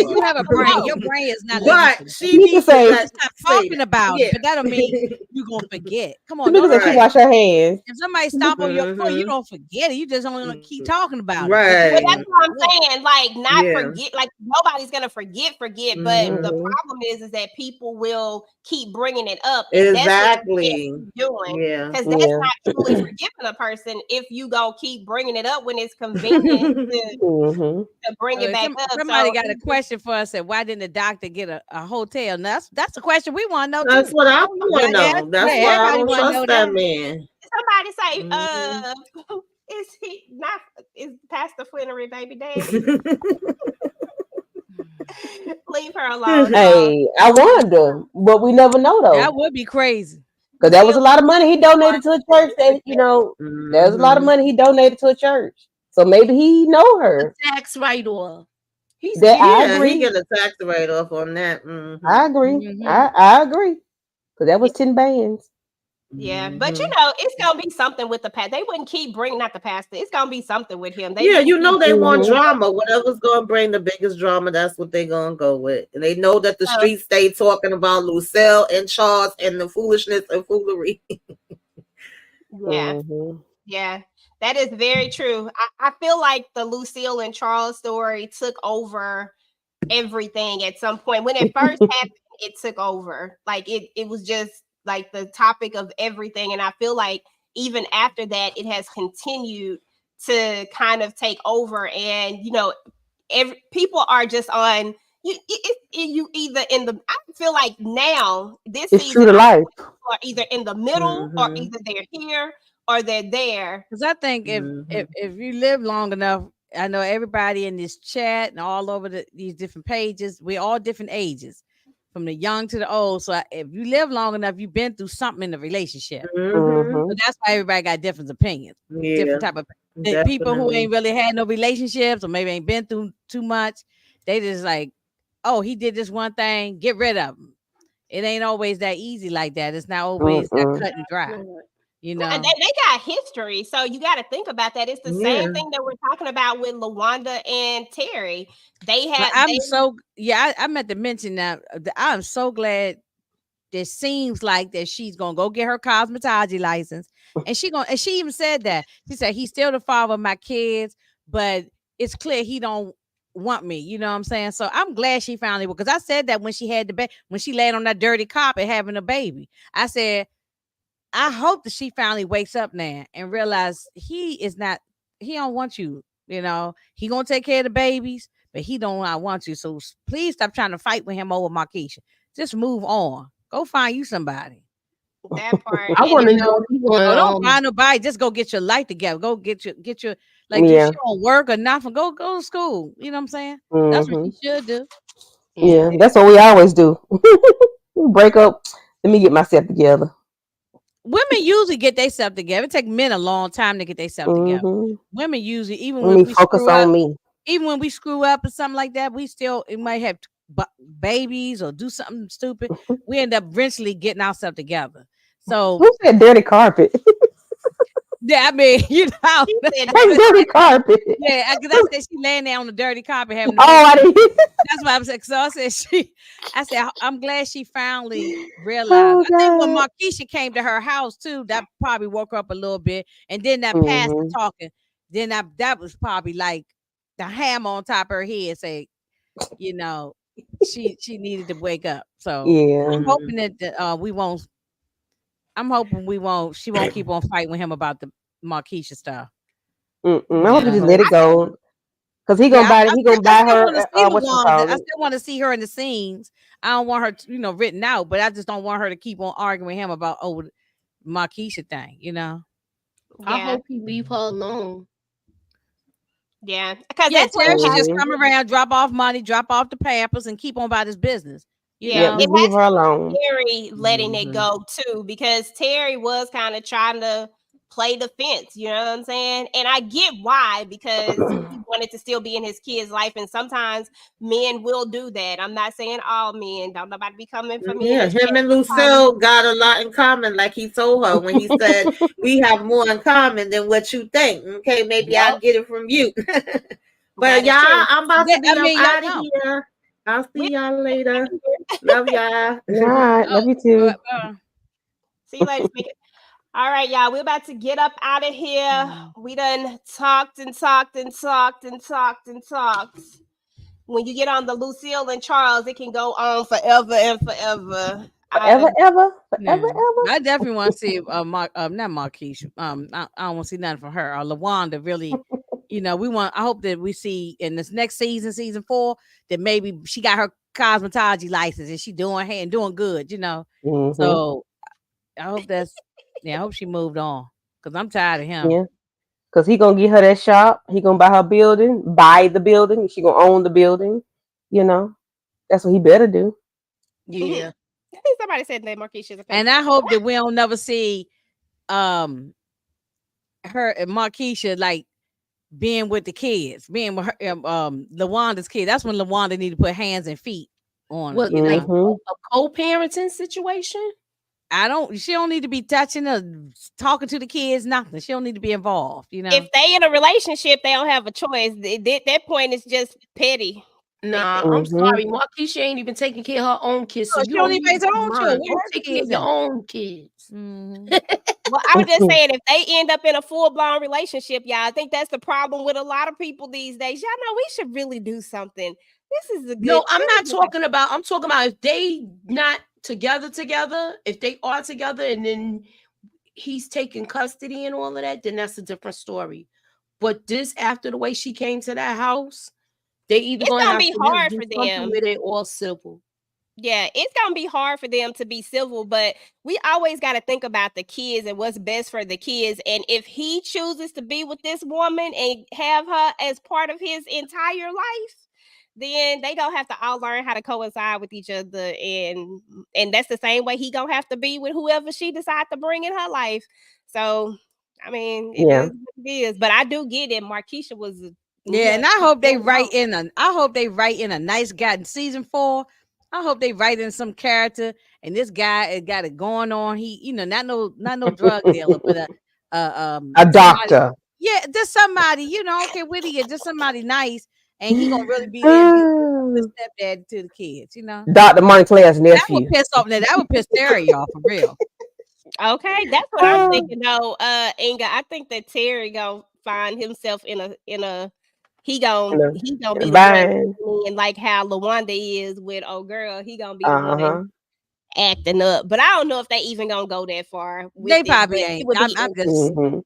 you have a brain. Your brain is not. But she needs to stop talking about it, but that don't mean you're gonna forget. Come on, don't she wash her hands. If somebody stomp on your foot, you don't forget it. You just only gonna keep talking about it. But that's what I'm saying. Like not forget. Like nobody's gonna forget. But the problem is that people will keep bringing it up. And exactly. That's what doing. Because that's not truly forgiving a person if you go keep bringing it up when it's convenient to bring it back up. Somebody got a question for us. Said, why didn't the doctor get a hotel? Now, that's the question we want to know. That's what I want to know. That's why I don't trust that man. Somebody say, is he not? Is Pastor Flannery baby daddy? Leave her alone. Hey, I wonder, but we never know though. That would be crazy. Because that was a lot of money he donated to a church. That there's a lot of money he donated to a church. So maybe he know her. Tax write-off. I agree. He get a tax write-off on that. I agree. I agree. Because that was 10 bands. Yeah, but it's gonna be something with the past. They wouldn't keep bringing not the pastor. It's gonna be something with him. They want drama. Whatever's gonna bring the biggest drama, that's what they're gonna go with. And they know that the streets stay talking about Lucille and Charles and the foolishness and foolery. Yeah, that is very true. I feel like the Lucille and Charles story took over everything at some point. When it first happened, it took over. Like it was just like the topic of everything. And I feel like even after that, it has continued to kind of take over. And, people are just on you either in the, I feel like now this it's season true to life. Are either in the middle or either they're here or they're there. Because I think if you live long enough, I know everybody in this chat and all over these different pages, we're all different ages. From the young to the old. So if you live long enough, you've been through something in the relationship. So that's why everybody got different opinions. Different type of people who ain't really had no relationships or maybe ain't been through too much. They just like, oh, he did this one thing, get rid of him. It ain't always that easy like that. It's not always that cut and dry. And they got history, so you got to think about that. It's the same thing that we're talking about with LaWanda and Terry. They have. I meant to mention that I'm so glad. It seems like that she's gonna go get her cosmetology license, and she even said that. She said he's still the father of my kids, but it's clear he don't want me. You know what I'm saying? So I'm glad she finally, because I said that when she had when she laid on that dirty carpet having a baby, I said, I hope that she finally wakes up now and realize he don't want you. He gonna take care of the babies, but he don't want you. So please stop trying to fight with him over Markeisha. Just move on. Go find you somebody. That part. I want to know. Don't find nobody. Just go get your life together. Go get your like if you don't work or nothing. Go to school. You know what I'm saying? That's what you should do. Yeah, that's what we always do. Break up. Let me get myself together. Women usually get themselves together. It takes men a long time to get themselves together. Women usually, even when we focus on me, even when we screw up or something like that, it might have babies or do something stupid. We end up eventually getting ourselves together. So who said dirty carpet? Yeah, I mean, you know. She said Hey, dirty dirty carpet. Yeah, because I said she laying there on the dirty carpet having the Oh, baby. I didn't. That's what I was saying. So I said I said, I'm glad she finally realized. Oh I think when God. Markeisha came to her house too, that probably woke her up a little bit. And then that pastor Mm-hmm. talking, then that was probably like the hammer on top of her head, say, you know, she needed to wake up. So Yeah. I'm hoping that we won't. I'm hoping she won't keep on fighting with him about the Markeisha stuff. Mm-mm. I You hope he Yeah, I just know. let hope it go. Cause Yeah, he gonna I buy still her want to see whatchamacallit. Lawanda. I still want to see her in the scenes. I don't want her, written out, but I just don't want her to keep on arguing with him about Markeisha thing. You know. I Yeah, hope he leave her alone. yeah, because Yeah, that's what Terry it should has just to Mm-hmm. come do. around, drop off money, drop off the Pampers, and keep on about his business. You Yeah, Yep, know. it just leave has her to alone. do with Terry letting it Hmm. go too, because Terry was kind of trying to play the fence. You know what I'm saying? And I get why, because he wanted to still be in his kid's life, and sometimes men will do that. I'm not saying all men. Don't nobody be coming for me in Yeah, the chat. him and Sometimes, Lucille got a lot in common, like he told her when he said, "We have more in common than what you think." Okay, maybe yep, I'll get it from you. But that is y'all, true. I'm about to I be up mean, y'all out of know. here. I'll We see y'all later. Love y'all. All right, love Oh, you too. see you later. Speaker. All right, y'all. We're about to get up out of here. mm. We done talked and talked and talked and talked and talked. When you get on the Lucille and Charles, it can go on forever and forever. Forever, ever, forever, Yeah, ever. I definitely want to see not Marquisha. I don't want to see nothing from her or Lawanda. Really, we want. I hope that we see in this next season, season 4, that maybe she got her cosmetology license and she doing hair and doing good. Mm-hmm. So I hope I hope she moved on because I'm tired of him. Yeah. Cause he gonna get her that shop. He gonna buy her building, buy the building. She gonna own the building. You know, that's what he better do. Yeah. Somebody said that Marquisha is a And paper. I hope that we don't never see um her and Marquisha like being with the kids, being with her, Lawanda's kid. That's when Lawanda need to put hands and feet on her. What, like Mm-hmm. a co-parenting situation? She don't need to be touching or talking to the kids, nothing. She don't need to be involved. If they in a relationship, they don't have a choice. That point is just petty. They Nah, I'm Mm-hmm. sorry. Marquisha ain't even taking care of her own kids, so Oh, you she don't don't even need to raise her be own children. mine. Where Go her take care of kids your at? own kids. Mhm. Well, I was just saying, if they end up in a full blown relationship, y'all, I think that's the problem with a lot of people these days. Y'all know we should really do something. This is a good. No, I'm talking about if they not together, if they are together and then he's taking custody and all of that, then that's a different story. But this, after the way she came to that house, they either It's gonna gonna have be to just hard do for something them. with it or civil. Yeah, it's gonna be hard for them to be civil, but we always got to think about the kids and what's best for the kids. And if he chooses to be with this woman and have her as part of his entire life, then they gonna have to all learn how to coincide with each other, and that's the same way he gonna have to be with whoever she decides to bring in her life. So, I mean, it Yeah. is what it is. But I do get it. Marquisha was, Yeah, yeah, and I hope they going write on. in a. I hope they write in a nice guy in season 4. I hope they write in some character, and this guy has got it going on. He, not no drug dealer, but A somebody. doctor. Yeah, just somebody. Okay, what he get? Just somebody nice, and he gonna really be there and be a good stepdad to the kids. Dr. Montclair's That would nephew. piss off. That would piss Terry off for real. Okay, that's what I'm Ah, thinking though, Inga. I think that Terry gonna find himself in a no. he gonna be the one Bye. and like how Lawanda is with old girl, he gonna be the one Uh-huh. acting up. But I don't know if they even gonna go that far with They it, but probably it ain't. would I'm, be I'm just interesting. Mm-hmm.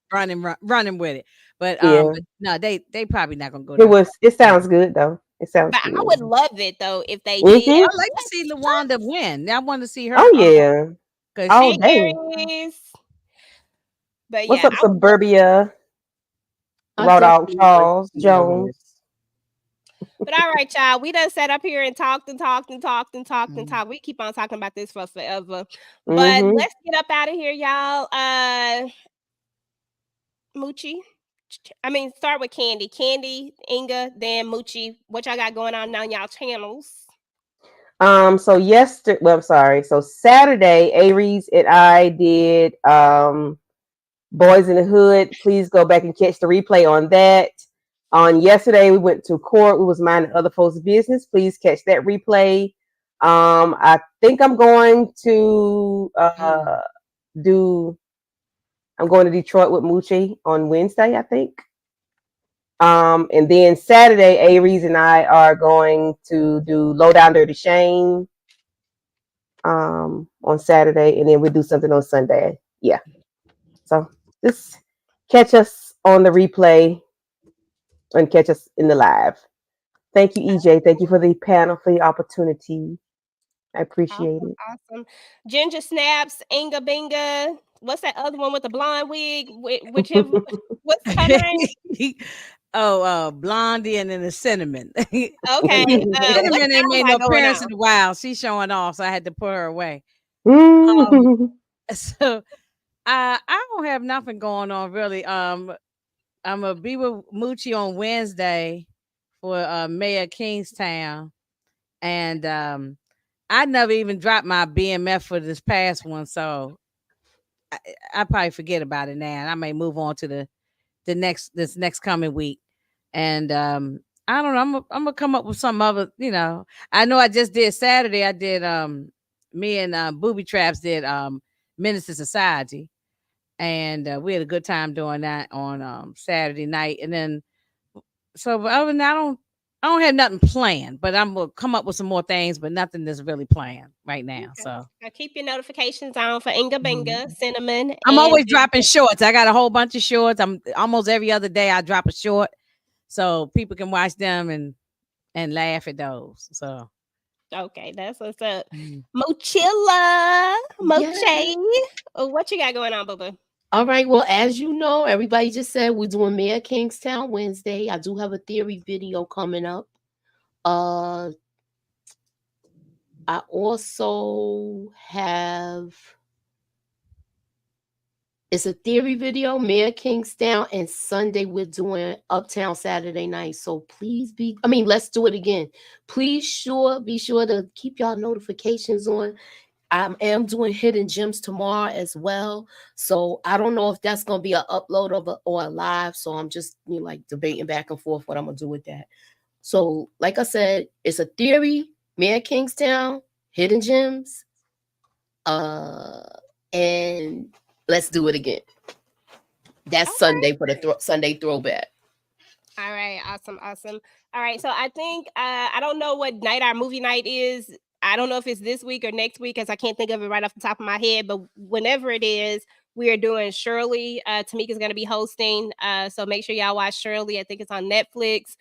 running with it, Yeah. but no, they probably not gonna go It that was. far. It sounds good though. It sounds But I good. would love it though if they did. Mm-hmm. I like to see Lawanda win. I want to see Oh her yeah. because All Hey, she day. Aries. But What's yeah, up, I would love. suburbia? I Raw Dog definitely want Charles to see her win. Jones. But all right, y'all. We done sat up here and talked and talked and talked and talked and Mhm. talked. We keep on talking about this for forever. But Mm-hmm. let's get up out of here, y'all. Moochie. I mean, start with Candy. Candy, Inga, then Moochie. What y'all got going on y'all channels? So yesterday, well, I'm sorry. So Saturday, Aries and I did Boys in the Hood. Please go back and catch the replay on that. On yesterday, we went to court. We was minding other folks' business. Please catch that replay. I think I'm going to do. I'm going to Detroit with Moochie on Wednesday, I think. And then Saturday, Aries and I are going to do Low Down Dirty Shame on Saturday, and then we do something on Sunday. Yeah. So just catch us on the replay and catch us in the live. Thank you, EJ. Thank you for the panel, for the opportunity. I appreciate it. Awesome. Ginger Snaps, Inga Binga. What's that other one with the blonde wig? Whichever. What's her name? Blondie and then the Cinnamon. Okay. Cinnamon ain't made no appearance in a while. She's showing off, so I had to put her away. So I don't have nothing going on really. I'm gonna be with Moochie on Wednesday for Mayor Kingstown, and I never even dropped my BMF for this past one, so I probably forget about it now. And I may move on to this next coming week, and I don't know. I'm gonna come up with some other. I know I just did Saturday. I did me and Booby Traps did Minister Society, and we had a good time doing that on Saturday night. And then but other than that, I don't have nothing planned, but I'm gonna come up with some more things, but nothing that's really planned right now. Okay. So I'll keep your notifications on for Inga Binga, Cinnamon. I'm always dropping shorts. I got a whole bunch of shorts. I'm almost every other day I drop a short, so people can watch them and laugh at those. So okay, that's what's up. Mochilla, Moche, what you got going on, boo boo? All right. Well, as you know, everybody just said we're doing Mayor Kingstown Wednesday. I do have a theory video coming up. I also have it's a theory video, Mayor Kingstown, and Sunday we're doing Uptown Saturday night. So please let's do it again. Please be sure to keep y'all notifications on. I am doing Hidden Gems tomorrow as well. So I don't know if that's going to be an upload or a live. So I'm just debating back and forth what I'm going to do with that. So like I said, it's a theory, Mayor Kingstown, Hidden Gems, and let's do it again. That's Sunday for the Sunday throwback. All right. Awesome. All right. So I think, I don't know what night our movie night is. I don't know if it's this week or next week, because I can't think of it right off the top of my head. But whenever it is, we are doing Shirley. Tamika's going to be hosting. So make sure y'all watch Shirley. I think it's on Netflix.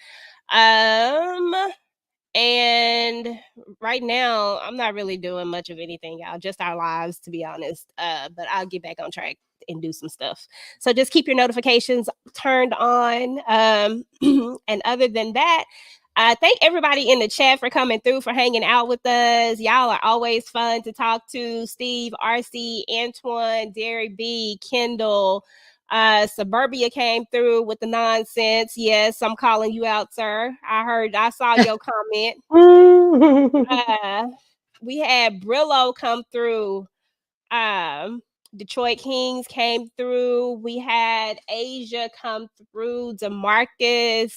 And right now, I'm not really doing much of anything, y'all. Just our lives, to be honest. But I'll get back on track and do some stuff. So just keep your notifications turned on. And other than that, thank everybody in the chat for coming through, for hanging out with us. Y'all are always fun to talk to. Steve, RC, Antoine, Derry B, Kendall, Suburbia came through with the nonsense. Yes, I'm calling you out, sir. I saw your comment. We had Brillo come through. Detroit Kings came through. We had Asia come through. Demarcus, I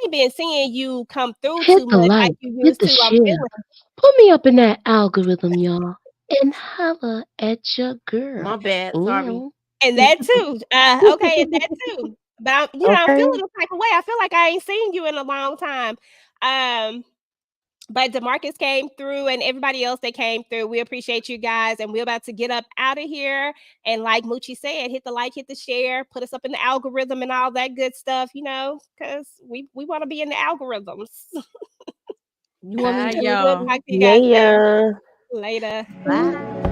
ain't been seeing you come through too much like you used to. I'm feeling. Put me up in that algorithm, y'all, and holla at your girl. My bad, sorry. And that too. Okay, and that too. But I'm feeling a type of way. I feel like I ain't seen you in a long time. But DeMarcus came through, and everybody else that came through. We appreciate you guys, and we're about to get up out of here. And like Moochie said, hit the like, hit the share, put us up in the algorithm and all that good stuff, because we want to be in the algorithms. You want me to talk to you guys later. Bye.